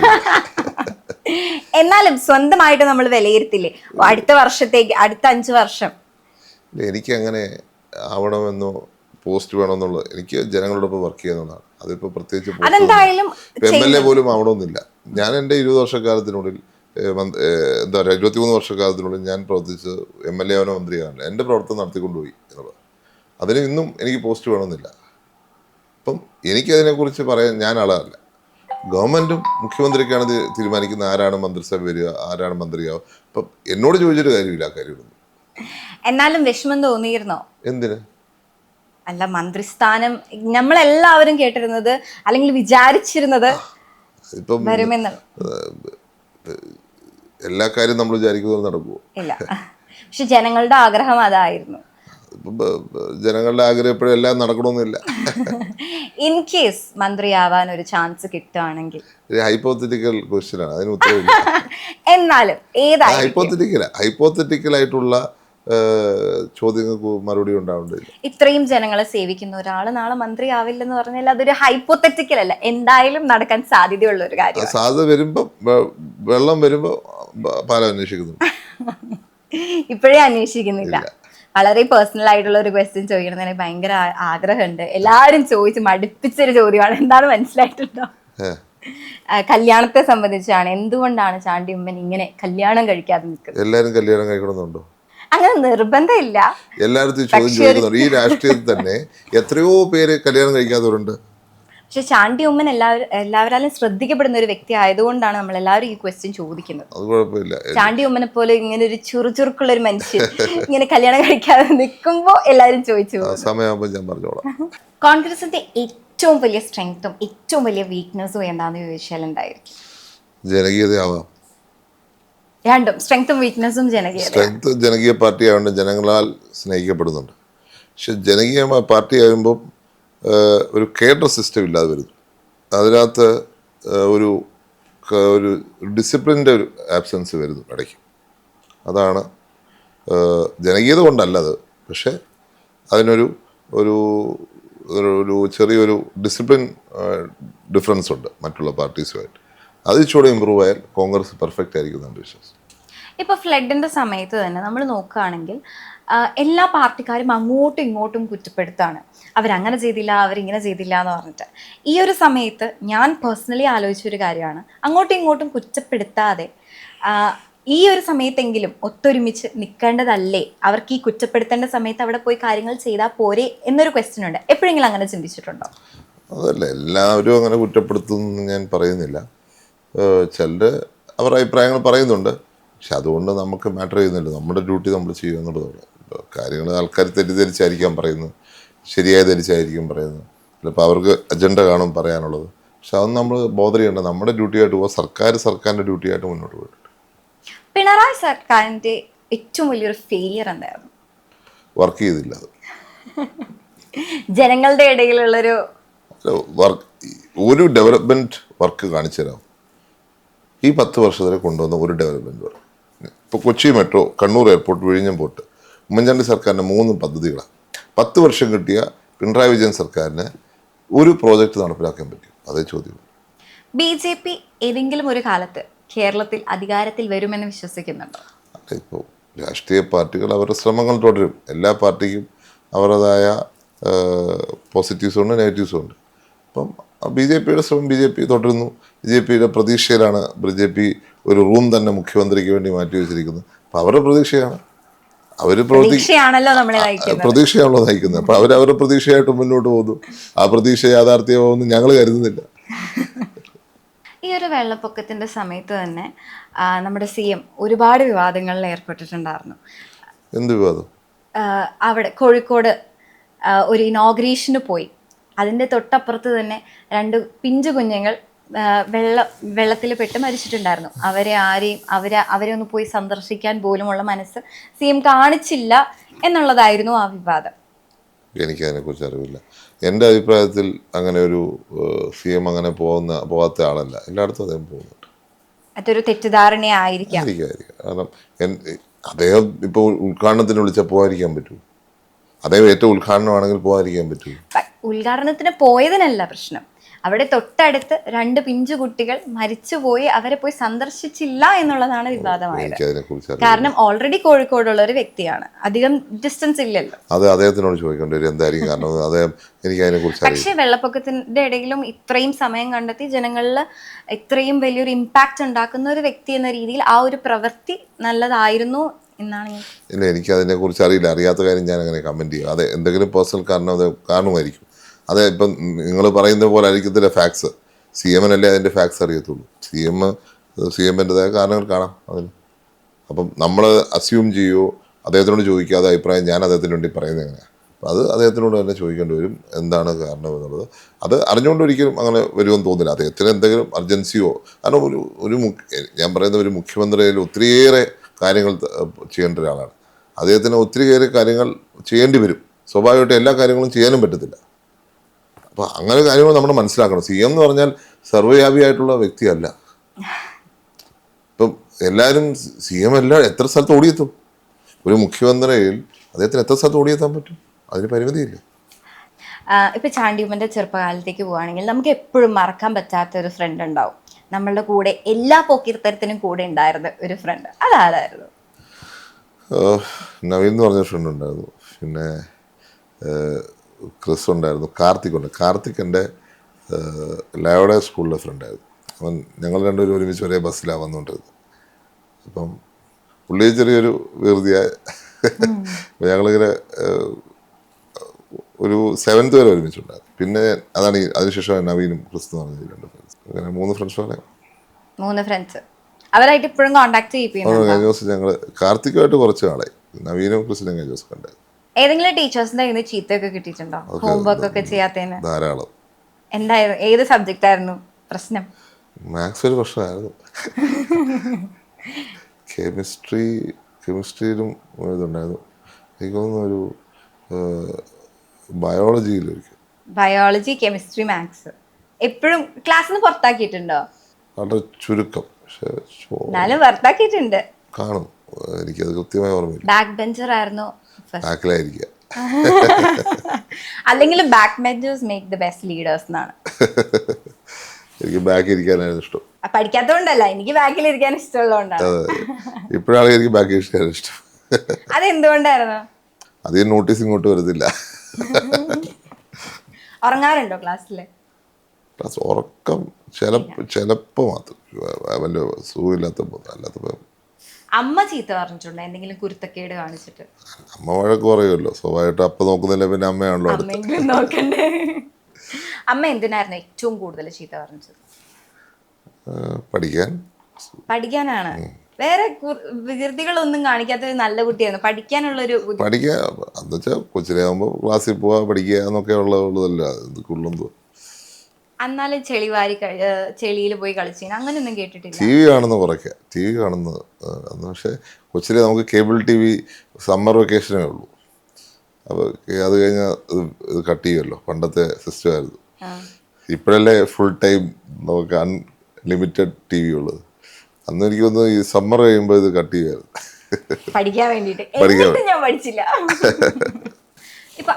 എന്നാലും സ്വന്തമായിട്ട് നമ്മൾ വിലയിരുത്തില്ലേ അടുത്ത വർഷത്തേക്ക്, അടുത്ത 5 വർഷം? എനിക്ക് അങ്ങനെ ആവണമെന്നോ പോസ്റ്റ് വേണമെന്നുള്ളത്, എനിക്ക് ജനങ്ങളോടൊപ്പം വർക്ക് ചെയ്യുന്നതാണ്. അതിപ്പോൾ പ്രത്യേകിച്ച് MLA പോലും ആവണമെന്നില്ല. ഞാൻ എൻ്റെ 20 വർഷക്കാലത്തിനുള്ളിൽ, എന്താ പറയുക, 23 വർഷക്കാലത്തിനുള്ളിൽ ഞാൻ പ്രവർത്തിച്ചത് MLA ആവാനോ മന്ത്രിയാവാനോ എൻ്റെ പ്രവർത്തനം നടത്തിക്കൊണ്ടുപോയി എന്നുള്ളത്. അതിന് ഇന്നും എനിക്ക് പോസ്റ്റ് വേണമെന്നില്ല. അപ്പം എനിക്കതിനെക്കുറിച്ച് പറയാൻ ഞാൻ ആളല്ല. ഗവൺമെൻറ്റും മുഖ്യമന്ത്രിക്കാണ് തീരുമാനിക്കുന്ന ആരാണ് മന്ത്രിസഭ വരിക, ആരാണ് മന്ത്രിയാവുക. അപ്പം എന്നോട് ചോദിച്ചിട്ട് കാര്യമില്ല ആ കാര്യമൊന്നും. എന്നാലും വിഷമം തോന്നിയിരുന്നോ? എന്തിന്? അല്ല, മന്ത്രിസ്ഥാനം നമ്മളെല്ലാവരും കേട്ടിരുന്നത് അല്ലെങ്കിൽ വിചാരിച്ചിരുന്നത് ഇപ്പം വരുമെന്നുള്ള. എല്ലാ കാര്യം നമ്മൾ വിചാരിക്കുന്നത് നടക്കുമോ? ഇല്ല, പക്ഷെ ജനങ്ങളുടെ ആഗ്രഹം അതായിരുന്നു. ജനങ്ങളുടെ ആഗ്രഹം എപ്പോഴും എല്ലാം നടക്കണമെന്നില്ല. ഇൻ കേസ് മന്ത്രിയാവാൻ ഒരു ചാൻസ് കിട്ടുകയാണെങ്കിൽ, ഹൈപ്പോത്തറ്റിക്കൽ ക്വസ്റ്റ്യൻ ആണ്, അതിന് ഉത്തരവില്ല. എന്നാലും ഹൈപ്പോത്തറ്റിക്കൽ ആയിട്ടുള്ള ചോദ്യങ്ങൾക്ക് മറുപടി ഉണ്ടാവേണ്ടതില്ല. ഇത്രയും ജനങ്ങളെ സേവിക്കുന്ന ഒരാൾ നാളെ മന്ത്രി ആവില്ലെന്ന് പറഞ്ഞാൽ അതൊരു ഹൈപ്പോത്തറ്റിക്കൽ അല്ല, എന്തായാലും നടക്കാൻ സാധ്യതയുള്ള ഒരു കാര്യം. സാധ്യത വരുമ്പോ, വെള്ളം വരുമ്പോ പാലം അന്വേഷിക്കുന്നു. ഇപ്പോഴേ അന്വേഷിക്കുന്നില്ല. വളരെ പേഴ്സണൽ ആയിട്ടുള്ള ഒരു ക്വസ്റ്റ്യൻ ചോദിക്കണം എനിക്ക് ഭയങ്കര ആഗ്രഹമുണ്ട്. എല്ലാവരും ചോദിച്ച് മടുപ്പിച്ചൊരു ചോദ്യമാണ്. എന്താണ് മനസ്സിലായിട്ടുണ്ടോ? കല്യാണത്തെ സംബന്ധിച്ചാണ്. എന്തുകൊണ്ടാണ് ചാണ്ടി ഉമ്മൻ ഇങ്ങനെ കല്യാണം കഴിക്കാതെ നിൽക്കുന്നത്? എല്ലാരും കല്യാണം കഴിക്കണമെന്നുണ്ടോ? അങ്ങനെ നിർബന്ധമില്ല. എല്ലായിടത്തും ചോദ്യം ചോദിക്കുന്നുണ്ട്. ഈ രാഷ്ട്രീയത്തിൽ തന്നെ എത്രയോ പേര് കല്യാണം കഴിക്കാത്തവരുണ്ട്. പക്ഷെ ചാണ്ടി ഉമ്മൻ എല്ലാവരും ശ്രദ്ധിക്കപ്പെടുന്ന ഒരു വ്യക്തി ആയതുകൊണ്ടാണ് നമ്മൾ എല്ലാവരും ഈ ക്വസ്റ്റ്യൻ ചോദിക്കുന്നത്. അത് കുഴപ്പമില്ല. ചാണ്ടി ഉമ്മനെ പോലെ ഇങ്ങനെ ഒരു ചുറുചുറുക്കുള്ള ഒരു മനുഷ്യൻ ഇങ്ങനെ കല്യാണം കഴിക്കാതെ നിൽക്കുമ്പോ എല്ലാവരും ചോദിച്ചു. സമയമാകുമ്പോൾ ഞാൻ പറഞ്ഞോളാം. കോൺഗ്രസിന്റെ ഏറ്റവും വലിയ സ്ട്രെങ്ത്തും ഏറ്റവും വലിയ വീക്ക്നെസ്സും എന്താണെന്ന് ചോദിച്ചാൽ എന്തായിരിക്കും? ജനകീയതയാവാം. രണ്ടും, സ്ട്രെങ്ത്തും വീക്ക്നെസ്സും ജനകീയത. സ്ട്രെങ്ത് ജനകീയ പാർട്ടി ആയതുകൊണ്ട് ജനങ്ങളാൽ സ്നേഹിക്കപ്പെടുന്നുണ്ട്. പക്ഷെ ജനകീയ പാർട്ടി ആകുമ്പോൾ ഒരു കേഡർ സിസ്റ്റം ഇല്ലാതെ വരുന്നു. അതിനകത്ത് ഒരു ഡിസിപ്ലിൻ്റെ ഒരു ആബ്സെൻസ് വരുന്നു ഇടയ്ക്ക്. അതാണ് ജനകീയത കൊണ്ടല്ലത്, പക്ഷെ അതിനൊരു ഒരു ചെറിയൊരു ഡിസിപ്ലിൻ ഡിഫറൻസ് ഉണ്ട് മറ്റുള്ള പാർട്ടീസുമായിട്ട്. അത് ഇച്ചിരി ഇമ്പ്രൂവ് ആയാൽ കോൺഗ്രസ് പെർഫെക്റ്റ് ആയിരിക്കും എന്നാണ് വിശ്വാസം. ഇപ്പോൾ ഫ്ലഡിൻ്റെ സമയത്ത് തന്നെ നമ്മൾ നോക്കുകയാണെങ്കിൽ എല്ലാ പാർട്ടിക്കാരും അങ്ങോട്ടും ഇങ്ങോട്ടും കുറ്റപ്പെടുത്താണ്. അവരങ്ങനെ ചെയ്തില്ല, അവരിങ്ങനെ ചെയ്തില്ല എന്ന് പറഞ്ഞിട്ട്. ഈ ഒരു സമയത്ത് ഞാൻ പേഴ്സണലി ആലോചിച്ചൊരു കാര്യമാണ്, അങ്ങോട്ടും ഇങ്ങോട്ടും കുറ്റപ്പെടുത്താതെ ഈ ഒരു സമയത്തെങ്കിലും ഒത്തൊരുമിച്ച് നിൽക്കേണ്ടതല്ലേ? അവർക്ക് ഈ കുറ്റപ്പെടുത്തേണ്ട സമയത്ത് അവിടെ പോയി കാര്യങ്ങൾ ചെയ്താൽ പോരെ എന്നൊരു ക്വസ്റ്റ്യൻ ഉണ്ട്. എപ്പോഴെങ്കിലും അങ്ങനെ ചിന്തിച്ചിട്ടുണ്ടോ? അതല്ല, എല്ലാവരും അങ്ങനെ കുറ്റപ്പെടുത്തുമെന്ന് ഞാൻ പറയുന്നില്ല. ചിലർ അവർ അഭിപ്രായങ്ങൾ പറയുന്നുണ്ട്. പക്ഷെ അതുകൊണ്ട് നമുക്ക് മാറ്റർ ചെയ്യുന്നില്ല. നമ്മുടെ ഡ്യൂട്ടി നമ്മൾ ചെയ്യുക എന്നുള്ളതാണ്. കാര്യങ്ങൾ ആൾക്കാർ തെറ്റിദ്ധരിച്ചായിരിക്കാം പറയുന്നത്, ശരിയായി ധരിച്ചായിരിക്കും പറയുന്നത്. ചിലപ്പോൾ അവർക്ക് അജണ്ട കാണും പറയാനുള്ളത്. പക്ഷെ അതൊന്നും നമ്മൾ ബോധർ ചെയ്യേണ്ട, നമ്മുടെ ഡ്യൂട്ടിയായിട്ട് പോകാൻ സർക്കാരിൻ്റെ ഡ്യൂട്ടിയായിട്ട് മുന്നോട്ട് പോയിട്ടുണ്ട്. പിണറായി സർക്കാരിന്റെ ഏറ്റവും വലിയൊരു ഫെയിലിയർ എന്തായിരുന്നു? വർക്ക് ചെയ്തില്ല. അത് ജനങ്ങളുടെ ഇടയിലുള്ളൊരു ഒരു ഡെവലപ്മെൻറ്റ് വർക്ക് കാണിച്ചു തരാം ഈ 10 വർഷത്തിൽ കൊണ്ടുവന്ന ഒരു ഡെവലപ്മെൻറ്റ് വർക്ക്. ഇപ്പോൾ കൊച്ചി മെട്രോ, കണ്ണൂർ എയർപോർട്ട്, വിഴിഞ്ഞം പോർട്ട് ഉമ്മൻചാണ്ടി സർക്കാരിൻ്റെ 3 പദ്ധതികളാണ്. 10 വർഷം കിട്ടിയ പിണറായി വിജയൻ സർക്കാരിന് ഒരു പ്രോജക്റ്റ് നടപ്പിലാക്കാൻ പറ്റും? അതേ ചോദ്യം. BJP ഏതെങ്കിലും ഒരു കാലത്ത് കേരളത്തിൽ അധികാരത്തിൽ വരുമെന്ന് വിശ്വസിക്കുന്നുണ്ടോ? ഇപ്പോൾ രാഷ്ട്രീയ പാർട്ടികൾ അവരുടെ ശ്രമങ്ങൾ തുടരും. എല്ലാ പാർട്ടിക്കും അവരുടേതായ പോസിറ്റീവ്സും ഉണ്ട്, നെഗറ്റീവ്സും ഉണ്ട്. അപ്പം BJPയുടെ ശ്രമം BJP തുടരുന്നു. BJPയുടെ പ്രതീക്ഷയിലാണ് BJP ഒരു റൂം തന്നെ മുഖ്യമന്ത്രിക്ക് വേണ്ടി മാറ്റി വെച്ചിരിക്കുന്നത്. അപ്പം അവരുടെ പ്രതീക്ഷയാണ്, അവർ പ്രതീക്ഷയാണല്ലോ നമ്മളെ നയിക്കുന്നത്. പ്രതീക്ഷയാണല്ലോ നയിക്കുന്നത്. അപ്പം അവരുടെ പ്രതീക്ഷയായിട്ട് മുന്നോട്ട് പോകുന്നു. ആ പ്രതീക്ഷ യാഥാർത്ഥ്യമാവുമെന്ന് ഞങ്ങൾ കരുതുന്നില്ല. ഈ ഒരു വെള്ളപ്പൊക്കത്തിന്റെ സമയത്ത് തന്നെ നമ്മുടെ CM ഒരുപാട് വിവാദങ്ങളിൽ ഏർപ്പെട്ടിട്ടുണ്ടായിരുന്നു. എന്ത് വിവാദം? അവിടെ കോഴിക്കോട് ഒരു ഇനോഗ്രേഷന് പോയി. അതിൻ്റെ തൊട്ടപ്പുറത്ത് തന്നെ 2 പിഞ്ചു കുഞ്ഞുങ്ങൾ വെള്ളത്തിൽ പെട്ട് മരിച്ചിട്ടുണ്ടായിരുന്നു. അവരെ ഒന്ന് പോയി സന്ദർശിക്കാൻ പോലുമുള്ള മനസ്സ് CM കാണിച്ചില്ല എന്നുള്ളതായിരുന്നു ആ വിവാദം. എനിക്കതിനെക്കുറിച്ച് അറിവില്ല. എൻ്റെ അഭിപ്രായത്തിൽ അങ്ങനെ ഒരു CM അങ്ങനെ പോകാത്ത ആളല്ല. എല്ലായിടത്തും അദ്ദേഹം പോകുന്നുണ്ട്. അതൊരു തെറ്റിദ്ധാരണയായിരിക്കാം. കാരണം അദ്ദേഹം ഇപ്പോൾ ഉദ്ഘാടനത്തിന് വിളിച്ചാൽ പോകാതിരിക്കാൻ പറ്റുമോ? അദ്ദേഹം ഏറ്റവും ഉദ്ഘാടനമാണെങ്കിൽ പോകാതിരിക്കാൻ പറ്റുമോ? ഉദ്ഘാടനത്തിന് പോയതിനല്ല പ്രശ്നം. അവിടെ തൊട്ടടുത്ത് 2 പിഞ്ചു കുട്ടികൾ മരിച്ചുപോയി, അവരെ പോയി സന്ദർശിച്ചില്ല എന്നുള്ളതാണ് വിവാദമായത്. കാരണം ഓൾറെഡി കോഴിക്കോടുള്ള ഒരു വ്യക്തിയാണ്, അധികം ഡിസ്റ്റൻസ് ഇല്ലല്ലോ. അത് അദ്ദേഹത്തിനോട് ചോദിക്കേണ്ടി വരും എന്തായിരിക്കും കാരണം. അദ്ദേഹം എനിക്ക് അതിനെക്കുറിച്ച്. പക്ഷേ വെള്ളപ്പൊക്കത്തിന്റെ ഇടയിലും ഇത്രയും സമയം കണ്ടെത്തി ജനങ്ങളിൽ ഇത്രയും വലിയൊരു ഇമ്പാക്റ്റ് ഉണ്ടാക്കുന്ന ഒരു വ്യക്തി എന്ന രീതിയിൽ ആ ഒരു പ്രവൃത്തി നല്ലതായിരുന്നു എന്നാണ് ഞാൻ. ഇല്ല, എനിക്ക് അതിനെക്കുറിച്ച് അറിയില്ല. അറിയാത്ത കാര്യം ഞാൻ അങ്ങനെ കമൻറ്റ് ചെയ്യും. അതെ, എന്തെങ്കിലും പേഴ്സണൽ കാരണമായിരിക്കും. അതെ, ഇപ്പം നിങ്ങൾ പറയുന്ന പോലെ ആയിരിക്കത്തില്ല ഫാക്ട്സ്. CMനല്ലേ അതിൻ്റെ ഫാക്ട്സ് അറിയത്തുള്ളൂ. CMൻ്റെതായ കാരണങ്ങൾ കാണാം അതിന്. അപ്പം നമ്മൾ അസ്യൂം ചെയ്യുമോ, അദ്ദേഹത്തിനോട് ചോദിക്കാതെ അഭിപ്രായം ഞാൻ അദ്ദേഹത്തിന് വേണ്ടി പറയുന്നത് എങ്ങനെയാണ്? അപ്പം അത് അദ്ദേഹത്തിനോട് തന്നെ ചോദിക്കേണ്ടി വരും എന്താണ് കാരണം എന്നുള്ളത്. അത് അറിഞ്ഞുകൊണ്ട് ഒരിക്കലും അങ്ങനെ വരുമെന്ന് തോന്നില്ല. അദ്ദേഹത്തിന് എന്തെങ്കിലും അർജൻസിയോ, കാരണം ഞാൻ പറയുന്ന ഒരു മുഖ്യമന്ത്രിയിൽ ഒത്തിരിയേറെ കാര്യങ്ങൾ ചെയ്യേണ്ട ഒരാളാണ്. അദ്ദേഹത്തിന് ഒത്തിരിയേറെ കാര്യങ്ങൾ ചെയ്യേണ്ടി വരും. സ്വാഭാവികമായിട്ട് എല്ലാ കാര്യങ്ങളും ചെയ്യാനും പറ്റത്തില്ല. അപ്പോൾ അങ്ങനെ കാര്യങ്ങൾ നമ്മൾ മനസ്സിലാക്കണം. CM എന്ന് പറഞ്ഞാൽ സർവ്വവ്യാപിയായിട്ടുള്ള വ്യക്തിയല്ല. ഇപ്പം എല്ലാവരും CM എത്ര സ്ഥലത്ത് ഓടിയെത്തും? ഒരു മുഖ്യമന്ത്രിയിൽ അദ്ദേഹത്തിന് എത്ര സ്ഥലത്ത് ഓടിയെത്താൻ പറ്റും? അതിന് പരിമിതിയില്ല. ഇപ്പം ചാണ്ടിയുമ്മൻ്റെ ചെറുപ്പകാലത്തേക്ക് പോവുകയാണെങ്കിൽ നമുക്ക് എപ്പോഴും മറക്കാൻ പറ്റാത്ത ഒരു ഫ്രണ്ട് ഉണ്ടാവും. നമ്മളുടെ കൂടെ എല്ലാ പോക്കിർത്തരത്തിനും കൂടെ ഉണ്ടായിരുന്ന ഒരു ഫ്രണ്ട്. അതാരായിരുന്നു? നവീൻ എന്ന് പറഞ്ഞ ഫ്രണ്ട് ഉണ്ടായിരുന്നു. പിന്നെ ക്രിസ് ഉണ്ടായിരുന്നു. കാർത്തിക് എൻ്റെ ലയോഡ സ്കൂളിലെ ഫ്രണ്ടായിരുന്നു. അവൻ ഞങ്ങൾ രണ്ടുപേരും ഒരുമിച്ച് ഒരേ ബസ്സിലാണ് വന്നുകൊണ്ടിരുന്നത്. അപ്പം പുള്ളി ചെറിയൊരു വെറുതെയായ ഞങ്ങളിങ്ങനെ ഒരു 7th വരെ ഒരുമിച്ചുണ്ടായിരുന്നു. പിന്നെ അതാണ് അതിനുശേഷം നവീനും ക്രിസ് എന്ന് പറഞ്ഞ 2 ഫ്രണ്ട്സ്. അങ്ങനെ 3 ഫ്രണ്ട്സ്. അവരായിട്ട് ഇപ്പോഴും കോൺടാക്ട് ചെയ്യുന്നുണ്ടോ? കഴിഞ്ഞ ദിവസം ഞങ്ങൾ കാർത്തിക്കുമായിട്ട് കുറച്ച് നാളായി. നവീനും ക്രിസിനും കഴിഞ്ഞ ദിവസം കണ്ടായിരുന്നു. ഏതെങ്കിലും ടീച്ചേഴ്സിന്റെ കയ്യിൽ നിന്ന് ചീത്തയൊക്കെ കിട്ടിയിട്ടുണ്ടോ ഹോംവർക്ക് ഒക്കെ ചെയ്യാത്തതിന്? ധാരാളം. എന്തായിരുന്നു, ഏത് സബ്ജക്റ്റ് ആയിരുന്നു പ്രശ്നം? മാത്സ് ഒരു പ്രശ്നമായിരുന്നു. കെമിസ്ട്രിയിലും ഇതുണ്ടായിരുന്നു. എനിക്ക് തോന്നുന്നു ഒരു ബയോളജി, കെമിസ്ട്രി, മാത്സ് എപ്പോഴും ക്ലാസ്സിൽ നിന്ന് പുറത്താക്കിയിട്ടുണ്ടോ? വളരെ ചുരുക്കം, പക്ഷെ എന്നാലും പുറത്താക്കിയിട്ടുണ്ട് കാണും. എനിക്കത് കൃത്യമായി ഓർമ്മയില്ല. ബാക്ക് ബെഞ്ചർ ആയിരുന്നു? ബാക്കിലായിരിക്കുക. അല്ലെങ്കിൽ back benchers make the best leaders എന്നാണ്. എനിക്ക് ബാക്കിൽ ഇരിക്കാനായിരുന്നു ഇഷ്ടം. പഠിക്കാത്തതുകൊണ്ടല്ല, എനിക്ക് ബാക്കിൽ ഇരിക്കാൻ ഇഷ്ടമുള്ളതുകൊണ്ടാണ്. ഇപ്പോഴാണ് എനിക്ക് ബാക്കിൽ ഇരിക്കാൻ ഇഷ്ടം. അതെന്തുകൊണ്ടായിരുന്നു? അത് നോട്ടീസ് ഇങ്ങോട്ട് വരുന്നില്ല. ഉറങ്ങാറുണ്ടോ ക്ലാസ്സിൽ? ഉറക്കം ചിലപ്പോ മാത്രം, വലിയ സുഖമില്ലാത്തപ്പോ. അല്ലാത്തപ്പോ അമ്മ ചീത്ത പറഞ്ഞിട്ടുണ്ടോ എന്തെങ്കിലും കുരുത്തക്കേട് കാണിച്ചിട്ട്? അമ്മ വഴക്ക് പറയുമല്ലോ സ്വാഭാവികമായിട്ട്. അപ്പ നോക്കുന്നില്ല, പിന്നെ അമ്മയാണല്ലോ നോക്കണ്ടേ. അമ്മ എന്തിനായിരുന്നു ഏറ്റവും കൂടുതൽ ചീത്ത പറഞ്ഞത്? പഠിക്കാനാണ്. വേറെ വികൃതികളൊന്നും കാണിക്കാത്ത ഒരു നല്ല കുട്ടിയായിരുന്നു. പഠിക്കാനുള്ളൊരു പഠിക്കുക എന്ന് വെച്ചാൽ കൊച്ചിലെ ആകുമ്പോൾ ക്ലാസ്സിൽ പോവാ പഠിക്കുക എന്നൊക്കെ ഉള്ളതല്ല ഇതൊക്കെയുള്ളൂ. എന്നാലും ചെളിയിൽ പോയി കളിച്ചു അങ്ങനെയൊന്നും കേട്ടിട്ടില്ല. ടി വി കാണുന്ന കുറയ്ക്കുക, ടി വി കാണുന്നത്. പക്ഷേ കൊച്ചിലെ നമുക്ക് കേബിൾ ടി വി സമ്മർ വെക്കേഷനേ ഉള്ളൂ. അപ്പോൾ അത് കഴിഞ്ഞാൽ ഇത് കട്ട് ചെയ്യുമല്ലോ, പണ്ടത്തെ സിസ്റ്റം ആയിരുന്നു. ഇപ്പോഴല്ലേ ഫുൾ ടൈം നമുക്ക് അൺലിമിറ്റഡ് ടി വി ഉള്ളത്. അന്ന് എനിക്ക് തോന്നുന്നു ഈ സമ്മർ കഴിയുമ്പോൾ ഇത് കട്ട് ചെയ്യുമായിരുന്നു പഠിക്കാൻ വേണ്ടിയിട്ട്. ഞാൻ പഠിച്ചില്ല. ഇപ്പൊ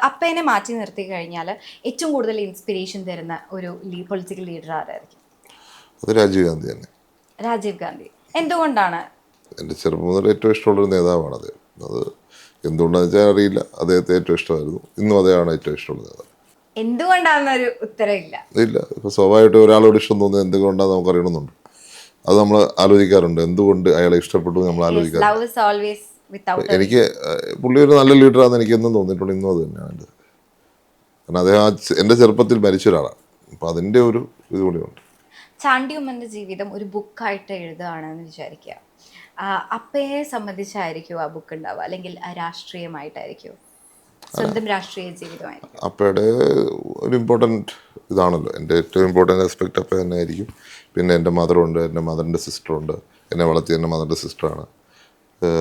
അപ്പേനെ മാറ്റി നിർത്തി കഴിഞ്ഞാൽ ഏറ്റവും കൂടുതൽ ഇൻസ്പിറേഷൻ തരുന്ന ഒരു പൊളിറ്റിക്കൽ ലീഡർ ആരായിരിക്കും? അത് രാജീവ് ഗാന്ധി തന്നെ. രാജീവ് ഗാന്ധി. എന്തുകൊണ്ടാണ്? എൻ്റെ ചെറുപ്പം മുതൽ ഏറ്റവും ഇഷ്ടമുള്ളൊരു നേതാവാണ് അദ്ദേഹം. അത് എന്തുകൊണ്ടാണെന്ന് വെച്ചാൽ അറിയില്ല, അദ്ദേഹത്തെ ഏറ്റവും ഇഷ്ടമായിരുന്നു. ഇന്നും അദ്ദേഹമാണ് ഏറ്റവും ഇഷ്ടമുള്ള നേതാവ്. എന്തുകൊണ്ടാണെന്നൊരു ഉത്തരവില്ല. ഇല്ല, ഇപ്പൊ സ്വാഭാവികമായിട്ട് ഒരാളോട് ഇഷ്ടം തോന്നുന്നത് എന്തുകൊണ്ടാണെന്ന് നമുക്ക് അറിയണമെന്നുണ്ട്. അത് നമ്മൾ ആലോചിക്കാറുണ്ട്, എന്തുകൊണ്ട് അയാളെ ഇഷ്ടപ്പെട്ടു നമ്മൾ ആലോചിക്കാറുണ്ട്. എനിക്ക് പുള്ളി ഒരു നല്ല ലീഡറാണെന്ന് എനിക്കെന്നും തോന്നിയിട്ടുണ്ട്. ഇന്നും അത് തന്നെയാണ്. കാരണം അദ്ദേഹം എൻ്റെ ചെറുപ്പത്തിൽ മരിച്ച ഒരാളാണ്. അപ്പം അതിൻ്റെ ഒരു ഇത് കൂടിയുണ്ട്. ചാണ്ടി ഉമ്മൻ്റെ ജീവിതം ഒരു ബുക്കായിട്ട് എഴുതുകയാണെന്ന് വിചാരിക്കുക. അപ്പയെ സംബന്ധിച്ചായിരിക്കും ആ ബുക്ക് ഉണ്ടാവുക, അല്ലെങ്കിൽ രാഷ്ട്രീയമായിട്ടായിരിക്കും, സ്വന്തം രാഷ്ട്രീയ ജീവിതമായിരിക്കും? അപ്പയുടെ ഒരു ഇമ്പോർട്ടൻറ്റ് ഇതാണല്ലോ. എൻ്റെ ഏറ്റവും ഇമ്പോർട്ടൻ്റ് ആസ്പെക്റ്റ് അപ്പ തന്നെ ആയിരിക്കും. പിന്നെ എൻ്റെ മദറുണ്ട്, എൻ്റെ മദറിൻ്റെ സിസ്റ്ററുണ്ട്, എന്നെ വളർത്തിയ എൻ്റെ മദറിൻ്റെ സിസ്റ്ററാണ്.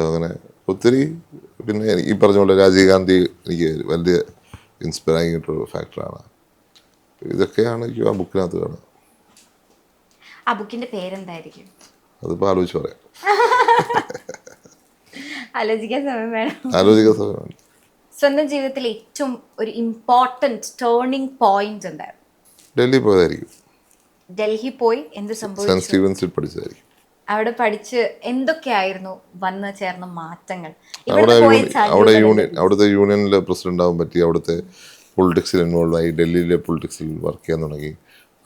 അങ്ങനെ ഒത്തിരി. പിന്നെ ഈ പറഞ്ഞ പോലെ രാജീവ് ഗാന്ധി എനിക്ക് വലിയ ഇൻസ്പയറിംഗ് ആയിട്ടൊരു ഫാക്ടറാണ്. ഇതൊക്കെയാണ് എനിക്ക് ആ ബുക്കിനകത്ത് കാണുക. ആ ബുക്കിന്റെ പേരെന്തായിരിക്കും? അതിപ്പോൾ ആലോചിച്ച് പറയാം. ആലോചിക്കാൻ സമയം വേണം. സ്വന്തം ജീവിതത്തിൽ ഏറ്റവും ഒരു ഇമ്പോർട്ടൻറ്റ് ടേണിംഗ് പോയിന്റ് എന്തായിരുന്നു? ഡൽഹി പോയതായിരിക്കും. ഡൽഹി പോയി എന്ത് സംഭവിച്ചു? സെന്റ് സ്റ്റീവൻസിൽ പഠിച്ചതായിരിക്കും. അവിടെ പഠിച്ച് എന്തൊക്കെയായിരുന്നു വന്ന് ചേർന്ന മാറ്റങ്ങൾ? അവിടുത്തെ യൂണിയനിലെ പ്രസിഡന്റ് ആവാൻ പറ്റി. അവിടുത്തെ പൊളിറ്റിക്സിൽ ഇൻവോൾവ് ആയി. ഡൽഹിയിലെ പൊളിറ്റിക്സിൽ വർക്ക് ചെയ്യാൻ തുടങ്ങി.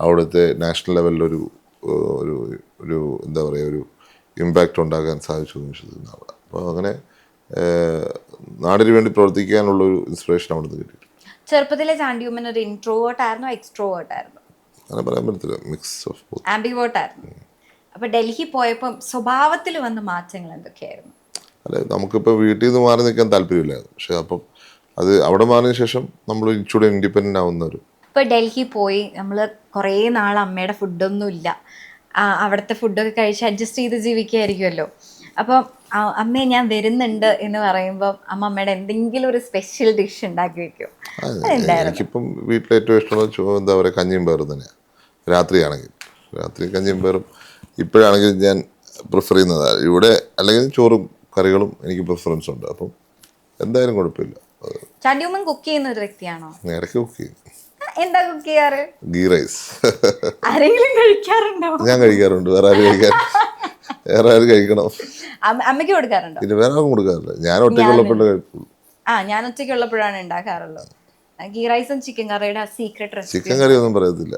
അവിടുത്തെ നാഷണൽ ലെവലിലൊരു ഒരു ഒരു എന്താ പറയുക, ഒരു ഇമ്പാക്റ്റ് ഉണ്ടാക്കാൻ സാധിച്ചു എന്ന് വിശ്വസിക്കുന്നതാണ്. അപ്പോൾ അങ്ങനെ നാടിന് വേണ്ടി പ്രവർത്തിക്കാനുള്ളൊരു ഇൻസ്പിറേഷൻ അവിടുന്ന് കിട്ടി. ചെറുപ്പത്തിലെ ചാണ്ടി ഉമ്മൻ ഒരു ഇൻട്രോവേർട്ട് ആയിരുന്നോ എക്സ്ട്രോവേർട്ട് ആയിരുന്നോ? അങ്ങനെ പറയാൻ പറ്റത്തില്ല, മിക്സ് ഓഫ് ബോത്ത്. ആംബിവേർട്ട് ആയിരുന്നു. അപ്പോൾ ഡൽഹി പോയപ്പം സ്വഭാവത്തിൽ വന്ന മാറ്റങ്ങൾ എന്തൊക്കെയായിരുന്നു? അല്ലെ, നമുക്കിപ്പോൾ വീട്ടിൽ നിന്ന് മാറി നിൽക്കാൻ താല്പര്യമില്ലായിരുന്നു. പക്ഷെ അപ്പം അത് അവിടെ മാറിയതിനു ശേഷം നമ്മൾ ഇച്ചിരി ഇൻഡിപെൻഡൻ്റ് ആവുന്നവരും. ഇപ്പോൾ ഡൽഹി പോയി നമ്മൾ കുറേ നാൾ അമ്മയുടെ ഫുഡൊന്നും ഇല്ല, അവിടുത്തെ ഫുഡൊക്കെ കഴിച്ച് അഡ്ജസ്റ്റ് ചെയ്ത് ജീവിക്കുകയായിരിക്കുമല്ലോ. അപ്പം അമ്മയെ ഞാൻ വരുന്നുണ്ട് എന്ന് പറയുമ്പോൾ അമ്മയുടെ എന്തെങ്കിലും ഒരു സ്പെഷ്യൽ ഡിഷ് ഉണ്ടാക്കി വെക്കും? എനിക്കിപ്പം വീട്ടിൽ ഏറ്റവും ഇഷ്ടമുള്ള എന്താ പറയുക, കഞ്ഞിയും പയറും തന്നെയാണ്. രാത്രി കഞ്ഞിയും പയറും ഇപ്പോഴാണെങ്കിൽ ഞാൻ പ്രിഫർ ചെയ്യുന്നതാണ്. ഇവിടെ അല്ലെങ്കിൽ ചോറും കറികളും എനിക്ക് പ്രിഫറൻസ് ഉണ്ട്. അപ്പം എന്തായാലും കുഴപ്പമില്ല. ചാണ്ടി ഉമ്മൻ കുക്ക് ചെയ്യുന്ന ഒരു വ്യക്തിയാണോ? ഇടയ്ക്ക് കുക്ക് ചെയ്യും. എന്താ കുക്ക് ചെയ്യാറ്? ഗീ റൈസ്. ആരെങ്കിലും കഴിക്കാറുണ്ടോ? ഞാൻ കഴിക്കാറുണ്ട്. വേറെ ആരും കഴിക്കണം. അമ്മയ്ക്ക് കൊടുക്കാറുണ്ടോ? പിന്നെ വേറെ ആർക്കും കൊടുക്കാറില്ല. ഞാൻ ഒറ്റയ്ക്കുള്ളപ്പോഴേ കഴിക്കുള്ളൂ. ഞാൻ ഒറ്റയ്ക്കുള്ളപ്പോഴാണ് ഉണ്ടാക്കാറുള്ളത്. ഗീ റൈസും ചിക്കൻ കറിയുടെ സീക്രട്ട് റെസിപ്പി. ചിക്കൻ കറി ഒന്നും പറയത്തില്ല,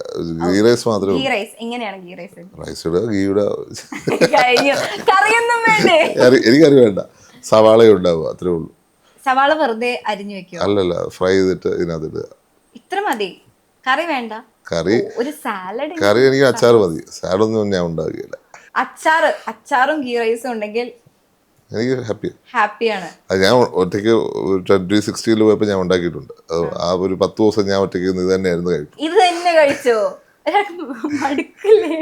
ഗീ റൈസ് മാത്രമേ. ഗീ റൈസ് എങ്ങനെയാണ്? ഗീ റൈസ് റൈസ് ഇടുക, ഗീ ഇടുക. കറിയൊന്നും വേണ്ടേ? എനിക്കറി വേണ്ട, സവാള ഉണ്ടാവുക, അത്രേ ഉള്ളൂ. സവാള വെറുതെ അരിഞ്ഞു വെക്കുക? അല്ലല്ല, ഫ്രൈ ചെയ്തിട്ട് ഇതിനകത്ത് ഇടുക. ഇത്ര മതി? കറി വേണ്ട? ഒരു സാലഡ്. കറി എനിക്ക് അച്ചാർ മതി, സാലഡൊന്നും ഞാൻ ഉണ്ടാക്കുകയില്ല. അച്ചാറും ഗീ റൈസും ഉണ്ടെങ്കിൽ എനിക്ക് ഹാപ്പിയാണ്. അത് ഞാൻ ഒറ്റയ്ക്ക് 2060 പോയപ്പോൾ ഞാൻ ഉണ്ടാക്കിയിട്ടുണ്ട്. ആ ഒരു 10 ദിവസം ഞാൻ ഒറ്റയ്ക്ക് ഇത് തന്നെയായിരുന്നു കഴിക്കും. ഇത് തന്നെ കഴിച്ചോ? മടുക്കില്ലേ?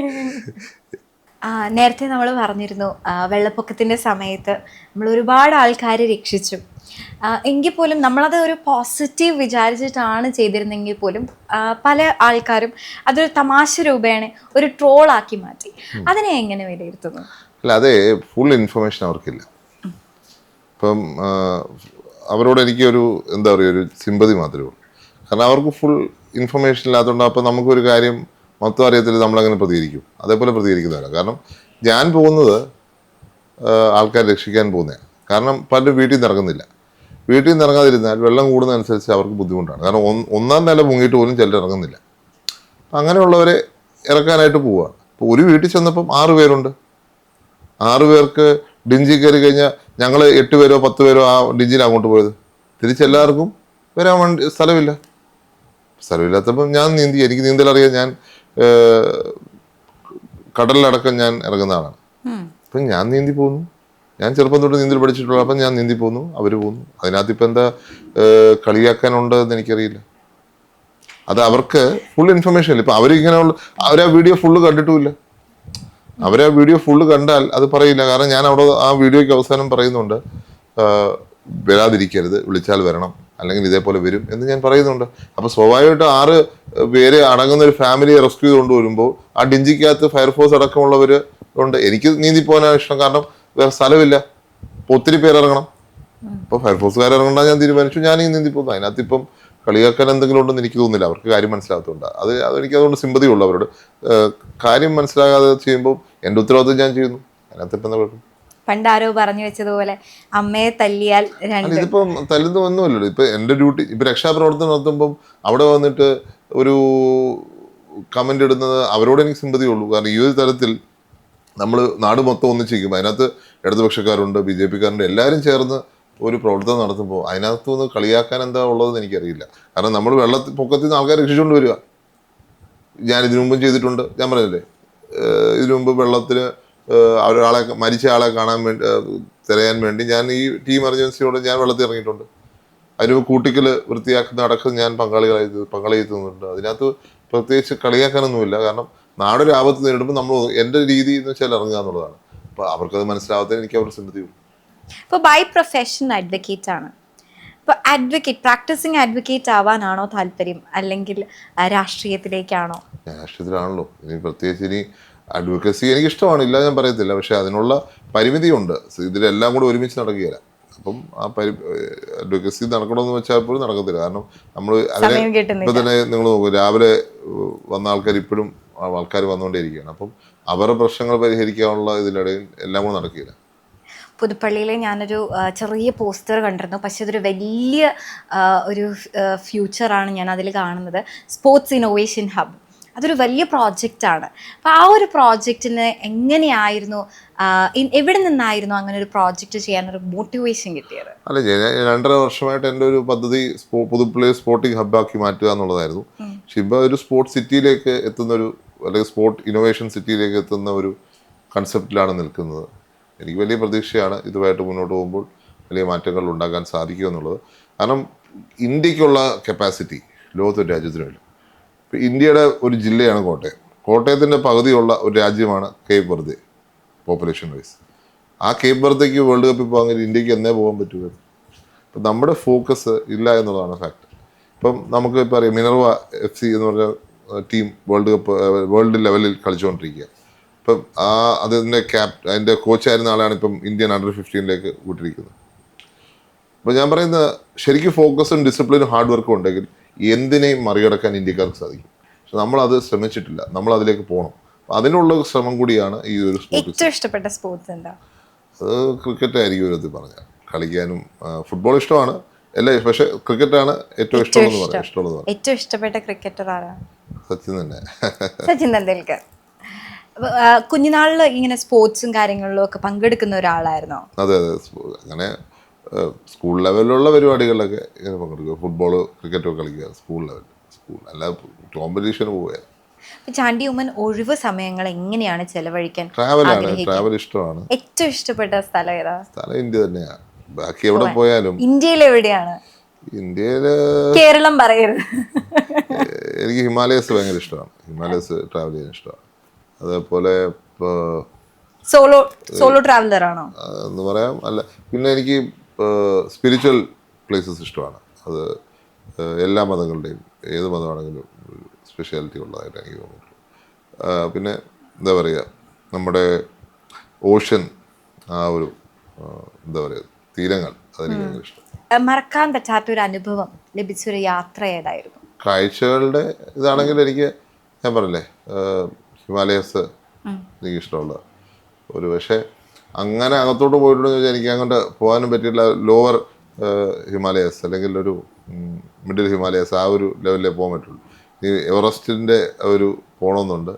നേരത്തെ നമ്മൾ പറഞ്ഞിരുന്നു വെള്ളപ്പൊക്കത്തിന്റെ സമയത്ത് നമ്മൾ ഒരുപാട് ആൾക്കാരെ രക്ഷിച്ചു. എങ്കിൽ പോലും നമ്മളത് ഒരു പോസിറ്റീവ് വിചാരിച്ചിട്ടാണ് ചെയ്തിരുന്നെങ്കിൽ പോലും പല ആൾക്കാരും അതൊരു തമാശ രൂപേണ ഒരു ട്രോളാക്കി മാറ്റി. അതിനെ എങ്ങനെ വിലയിരുത്തുന്നു? അല്ല, അതേ ഫുൾ ഇൻഫർമേഷൻ അവർക്കില്ല. ഇപ്പം അവരോട് എനിക്കൊരു എന്താ പറയുക, ഒരു സിമ്പതി മാത്രമേ ഉള്ളൂ. കാരണം അവർക്ക് ഫുൾ ഇൻഫർമേഷൻ ഇല്ലാത്തതുകൊണ്ട് അപ്പം നമുക്കൊരു കാര്യം മൊത്തം അറിയത്തില്ല, നമ്മളങ്ങനെ പ്രതികരിക്കും. അതേപോലെ പ്രതികരിക്കുന്നവരാണ്. കാരണം ഞാൻ പോകുന്നത് ആൾക്കാരെ രക്ഷിക്കാൻ പോകുന്നതാണ്. കാരണം പലരും വീട്ടിൽ നിന്ന് ഇറങ്ങുന്നില്ല. വീട്ടിൽ നിന്ന് ഇറങ്ങാതിരുന്നാൽ വെള്ളം കൂടുന്നതനുസരിച്ച് അവർക്ക് ബുദ്ധിമുട്ടാണ്. കാരണം ഒന്നാം നില മുങ്ങിയിട്ട് പോലും ചിലർ ഇറങ്ങുന്നില്ല. അങ്ങനെയുള്ളവരെ ഇറക്കാനായിട്ട് പോവുകയാണ്. ഇപ്പോൾ ഒരു വീട്ടിൽ ചെന്നപ്പം 6 പേരുണ്ട്. 6 പേർക്ക് ഡിഞ്ചി കയറി കഴിഞ്ഞാൽ ഞങ്ങൾ 8 പേരോ 10 പേരോ ആ ഡിഞ്ചിന് അങ്ങോട്ട് പോയത്. തിരിച്ചെല്ലാവർക്കും വരാൻ വേണ്ടി സ്ഥലമില്ലാത്തപ്പം ഞാൻ എനിക്ക് നീന്തൽ അറിയാൻ ഞാൻ കടലിലടക്കം ഞാൻ ഇറങ്ങുന്ന ആളാണ്. അപ്പം ഞാൻ നീന്തി പോകുന്നു. ഞാൻ ചെറുപ്പം തൊട്ട് നീന്തൽ പഠിച്ചിട്ടുള്ള, അപ്പം ഞാൻ നീന്തി പോകുന്നു, അവർ പോകുന്നു. അതിനകത്ത് ഇപ്പം എന്താ കളിയാക്കാനുണ്ട് എന്ന് എനിക്കറിയില്ല. അത് അവർക്ക് ഫുൾ ഇൻഫർമേഷൻ ഇല്ല. ഇപ്പം അവരിങ്ങനെയുള്ള അവരാ വീഡിയോ ഫുള്ള് കണ്ടിട്ടുമില്ല. അവരാ വീഡിയോ ഫുള്ള് കണ്ടാൽ അത് പറയില്ല. കാരണം ഞാൻ അവിടെ ആ വീഡിയോയ്ക്ക് അവസാനം പറയുന്നുണ്ട്, വരാതിരിക്കരുത്, വിളിച്ചാൽ വരണം, അല്ലെങ്കിൽ ഇതേപോലെ വരും എന്ന് ഞാൻ പറയുന്നുണ്ട്. അപ്പൊ സ്വാഭാവികമായിട്ട് 6 പേര് അടങ്ങുന്ന ഒരു ഫാമിലിയെ റെസ്ക്യൂ ചെയ്തുകൊണ്ട് വരുമ്പോൾ ആ ഡിഞ്ചിക്കകത്ത് ഫയർഫോഴ്സ് അടക്കമുള്ളവർ ഉണ്ട്. എനിക്ക് നീന്തി പോകാനാണ് ഇഷ്ടം, കാരണം വേറെ സ്ഥലമില്ല, അപ്പൊ ഒത്തിരി പേര് ഇറങ്ങണം. അപ്പൊ ഫയർഫോഴ്സുകാർ ഇറങ്ങണ്ട ഞാൻ തീരുമാനിച്ചു, ഞാൻ ഈ നീന്തി പോകുന്നു. അതിനകത്ത് ഇപ്പം കളിയാക്കാൻ എന്തെങ്കിലും ഉണ്ടെന്ന് എനിക്ക് തോന്നുന്നില്ല. അവർക്ക് കാര്യം മനസ്സിലാകത്തുണ്ട്. അതെനിക്ക് അതുകൊണ്ട് സിമ്പതിയുള്ളൂ അവരോട്. കാര്യം മനസ്സിലാകാതെ ചെയ്യുമ്പോൾ എൻ്റെ ഉത്തരവാദിത്വം ഞാൻ ചെയ്യുന്നു. അതിനകത്ത് ഇപ്പം എന്താ കുഴപ്പം? പണ്ടാരോ പറഞ്ഞു വെച്ചതുപോലെ അമ്മയെ തല്ലിയാൽ ഇതിപ്പം തല്ലുന്ന ഒന്നുമല്ലല്ലോ. ഇപ്പൊ എന്റെ ഡ്യൂട്ടി, ഇപ്പൊ രക്ഷാപ്രവർത്തനം നടത്തുമ്പം അവിടെ വന്നിട്ട് ഒരു കമന്റ് ഇടുന്നത് അവരോട് എനിക്ക് സിമ്പതിയുള്ളൂ. കാരണം ഈ ഒരു തലത്തിൽ നമ്മൾ നാട് മൊത്തം ഒന്നിച്ചിരിക്കും. അതിനകത്ത് ഇടതുപക്ഷക്കാരുണ്ട്, BJP-കാരുണ്ട്, എല്ലാവരും ചേർന്ന് ഒരു പ്രവർത്തനം നടത്തുമ്പോൾ അതിനകത്ത് നിന്ന് കളിയാക്കാൻ എന്താ ഉള്ളതെന്ന് എനിക്കറിയില്ല. കാരണം നമ്മൾ പൊക്കത്തിൽ നിന്ന് ആൾക്കാരെ രക്ഷിച്ചുകൊണ്ട് വരിക. ഞാൻ ഇതിനു മുമ്പും ചെയ്തിട്ടുണ്ട്. ഞാൻ പറഞ്ഞില്ലേ, ഇതിനു മുമ്പ് വെള്ളത്തിൽ ഒരാളെ, മരിച്ച ആളെ കാണാൻ വേണ്ടി, തിരയാൻ വേണ്ടി ഞാൻ ഈ ടീം എമർജൻസിയോട് ഞാൻ വെള്ളത്തിൽ ഇറങ്ങിയിട്ടുണ്ട്. അതിന് കൂട്ടിക്കൽ വൃത്തിയാക്കുന്ന അടക്കം ഞാൻ പങ്കാളിത്തുന്നുണ്ട്. അതിനകത്ത് പ്രത്യേകിച്ച് കളിയാക്കാനൊന്നുമില്ല. കാരണം നാടൊരു ആപത്ത് നേരിടുമ്പോൾ നമ്മൾ എൻ്റെ രീതി എന്ന് വെച്ചാൽ ഇറങ്ങുക എന്നുള്ളതാണ്. അപ്പോൾ അവർക്കത് മനസ്സിലാവാത്തതിന് എനിക്ക് അവർ സിമ്പതിയുള്ളൂ. ഇപ്പോൾ ബൈ പ്രൊഫഷൻ അഡ്വക്കേറ്റ് ആണ്. ഇപ്പോൾ പ്രാക്ടീസിങ് അഡ്വക്കേറ്റ് ആവാനാണോ താല്പര്യം, അല്ലെങ്കിൽ രാഷ്ട്രീയത്തിലേക്കാണോ? രാഷ്ട്രീയത്തിലാണല്ലോ. ഇനി പ്രത്യേകിച്ച് ഇനി അഡ്വക്കസി എനിക്കിഷ്ടമാണ്, ഇല്ല ഞാൻ പറയത്തില്ല. പക്ഷെ അതിനുള്ള പരിമിതിയുണ്ട്. ഇതിലെല്ലാം കൂടെ ഒരുമിച്ച് നടക്കുകയില്ല. അപ്പം ആ അഡ്വക്കസി നടക്കണമെന്ന് വെച്ചാൽ പോലും നടക്കത്തില്ല. കാരണം നമ്മൾ അതിനെ ഇപ്പം തന്നെ നിങ്ങൾ നോക്കും, രാവിലെ വന്ന ആൾക്കാർ ഇപ്പോഴും ആൾക്കാർ വന്നുകൊണ്ടേയിരിക്കുകയാണ്. അപ്പം അവരുടെ പ്രശ്നങ്ങൾ പരിഹരിക്കാനുള്ള ഇതിനിടയിൽ എല്ലാം കൂടെ നടക്കില്ല. പുതുപ്പള്ളിയിൽ ഞാനൊരു ചെറിയ പോസ്റ്റർ കണ്ടിരുന്നു. പക്ഷെ അതൊരു വലിയ ഒരു ഫ്യൂച്ചറാണ് ഞാൻ അതിൽ കാണുന്നത്. സ്പോർട്സ് ഇന്നോവേഷൻ ഹബ്, അതൊരു വലിയ പ്രോജക്റ്റാണ്. അപ്പോൾ ആ ഒരു പ്രോജക്റ്റിന് എങ്ങനെയായിരുന്നു, എവിടെ നിന്നായിരുന്നു അങ്ങനെ ഒരു പ്രോജക്റ്റ് ചെയ്യാനൊരു മോട്ടിവേഷൻ കിട്ടിയത്? അല്ല, ഞാൻ 2.5 വർഷമായിട്ട് എൻ്റെ ഒരു പദ്ധതി പുതുപ്പള്ളി സ്പോർട്ടിംഗ് ഹബ്ബാക്കി മാറ്റുക എന്നുള്ളതായിരുന്നു. പക്ഷെ ഇപ്പോൾ ഒരു സ്പോർട്സ് സിറ്റിയിലേക്ക് എത്തുന്നൊരു, അല്ലെങ്കിൽ സ്പോർട്ട് ഇന്നോവേഷൻ സിറ്റിയിലേക്ക് എത്തുന്ന ഒരു കൺസെപ്റ്റിലാണ് നിൽക്കുന്നത്. എനിക്ക് വലിയ പ്രതീക്ഷയാണ് ഇതുമായിട്ട് മുന്നോട്ട് പോകുമ്പോൾ വലിയ മാറ്റങ്ങൾ ഉണ്ടാക്കാൻ സാധിക്കുമെന്നുള്ളത്. കാരണം ഇന്ത്യക്കുള്ള കപ്പാസിറ്റി ലോകത്തൊരു രാജ്യത്തിനുമില്ല. ഇപ്പം ഇന്ത്യയുടെ ഒരു ജില്ലയാണ് കോട്ടയം. കോട്ടയത്തിൻ്റെ പകുതിയുള്ള ഒരു രാജ്യമാണ് കേപ്പ് വെർദെ പോപ്പുലേഷൻ വൈസ്. ആ കേപ്പ് വെർദെക്ക് വേൾഡ് കപ്പിൽ പോകാൻ ഇന്ത്യക്ക് എന്നേ പോകാൻ പറ്റുക? ഇപ്പം നമ്മുടെ ഫോക്കസ് ഇല്ല എന്നുള്ളതാണ് ഫാക്ട്. ഇപ്പം നമുക്ക് ഇപ്പോൾ അറിയാം, മിനർവ FC എന്ന് പറഞ്ഞ ടീം വേൾഡ് ലെവലിൽ കളിച്ചുകൊണ്ടിരിക്കുക. ഇപ്പം അതിൻ്റെ കോച്ചായിരുന്ന ആളാണ് ഇപ്പം ഇന്ത്യൻ അണ്ടർ 15 വിട്ടിരിക്കുന്നത്. അപ്പോൾ ഞാൻ പറയുന്നത്, ശരിക്കും ഫോക്കസും ഡിസിപ്ലിനും ഹാർഡ് വർക്കും ഉണ്ടെങ്കിൽ എന്തിനേയും മറികടക്കാൻ ഇന്ത്യക്കാർക്ക് സാധിക്കും. പക്ഷെ നമ്മളത് ശ്രമിച്ചിട്ടില്ല. നമ്മൾ അതിലേക്ക് പോകണം. അതിനുള്ള ശ്രമം കൂടിയാണ് ഈ ഒരു സ്പോർട്സ്. ഏറ്റവും ഇഷ്ടപ്പെട്ട സ്പോർട്സ് എന്താ? അത് ക്രിക്കറ്റ് ആയിരിക്കും ഒരു ഇത് പറഞ്ഞാൽ. കളിക്കാനും ഫുട്ബോൾ ഇഷ്ടമാണ് എല്ലാം, പക്ഷെ ക്രിക്കറ്റാണ് ഏറ്റവും ഇഷ്ടമുള്ളത് പറയാം. ഏറ്റവും ഇഷ്ടപ്പെട്ട ക്രിക്കറ്റർ ആരാണ്? സച്ചിൻ തന്നെ. സച്ചിൻ തെണ്ടുൽക്കർ. കുഞ്ഞുനാളിൽ ഇങ്ങനെ സ്പോർട്സും കാര്യങ്ങളിലും ഒക്കെ പങ്കെടുക്കുന്ന ഒരാളായിരുന്നോ? അതെ അതെ, അങ്ങനെ സ്കൂൾ ലെവലിലുള്ള പരിപാടികളിലൊക്കെ ഇങ്ങനെ പങ്കെടുക്കുക. ഫുട്ബോള് ക്രിക്കറ്റൊക്കെ കളിക്കുക സ്കൂൾ ലെവലിൽ. അല്ല കോമ്പറ്റീഷന് പോവുക. ചാണ്ടി ഉമ്മൻ ഒഴിവ് സമയങ്ങൾ എങ്ങനെയാണ് ചെലവഴിക്കാൻ? ട്രാവൽ ഇഷ്ടമാണ്. ഏറ്റവും ഇഷ്ടപ്പെട്ട സ്ഥലം ഏതാ? സ്ഥലം ഇന്ത്യ തന്നെയാണ്. ബാക്കി എവിടെ പോയാലും. ഇന്ത്യയിൽ എവിടെയാണ്? ഇന്ത്യയില് കേരളം പറയരുത്. എനിക്ക് ഹിമാലയസ് ഭയങ്കര ഇഷ്ടമാണ്. ഹിമാലയസ് ട്രാവൽ ചെയ്യാൻ ഇഷ്ടമാണ്. അതേപോലെ സോളോ ട്രാവലർ ആണോ എന്ന് പറയാം. അല്ല, പിന്നെ എനിക്ക് സ്പിരിച്വൽ പ്ലേസസ് ഇഷ്ടമാണ്. അത് എല്ലാ മതങ്ങളുടെയും, ഏത് മതമാണെങ്കിലും സ്പെഷ്യാലിറ്റി ഉള്ളതായിട്ട് എനിക്ക് തോന്നിയിട്ടുള്ളൂ. പിന്നെ എന്താ പറയുക, നമ്മുടെ ഓഷ്യൻ, ആ ഒരു എന്താ പറയുക, തീരങ്ങൾ, അതെനിക്ക് ഭയങ്കര ഇഷ്ടം. മറക്കാൻ പറ്റാത്തൊരു അനുഭവം ലഭിച്ചൊരു യാത്ര ഏതായിരുന്നു? കാഴ്ചകളുടെ ഇതാണെങ്കിൽ എനിക്ക്, ഞാൻ പറഞ്ഞില്ലേ, ഹിമാലയസ് എനിക്ക് ഇഷ്ടമുള്ള ഒരു. പക്ഷേ അങ്ങനെ അകത്തോട്ട് പോയിട്ടുണ്ടെന്ന് വെച്ചാൽ എനിക്ക് അങ്ങോട്ട് പോകാനും പറ്റിയില്ല. ലോവർ ഹിമാലയസ് അല്ലെങ്കിൽ ഒരു മിഡിൽ ഹിമാലയസ്, ആ ഒരു ലെവലിലേ പോകാൻ പറ്റുള്ളൂ. ഈ എവറസ്റ്റിൻ്റെ ഒരു പോകണമെന്നുണ്ട്,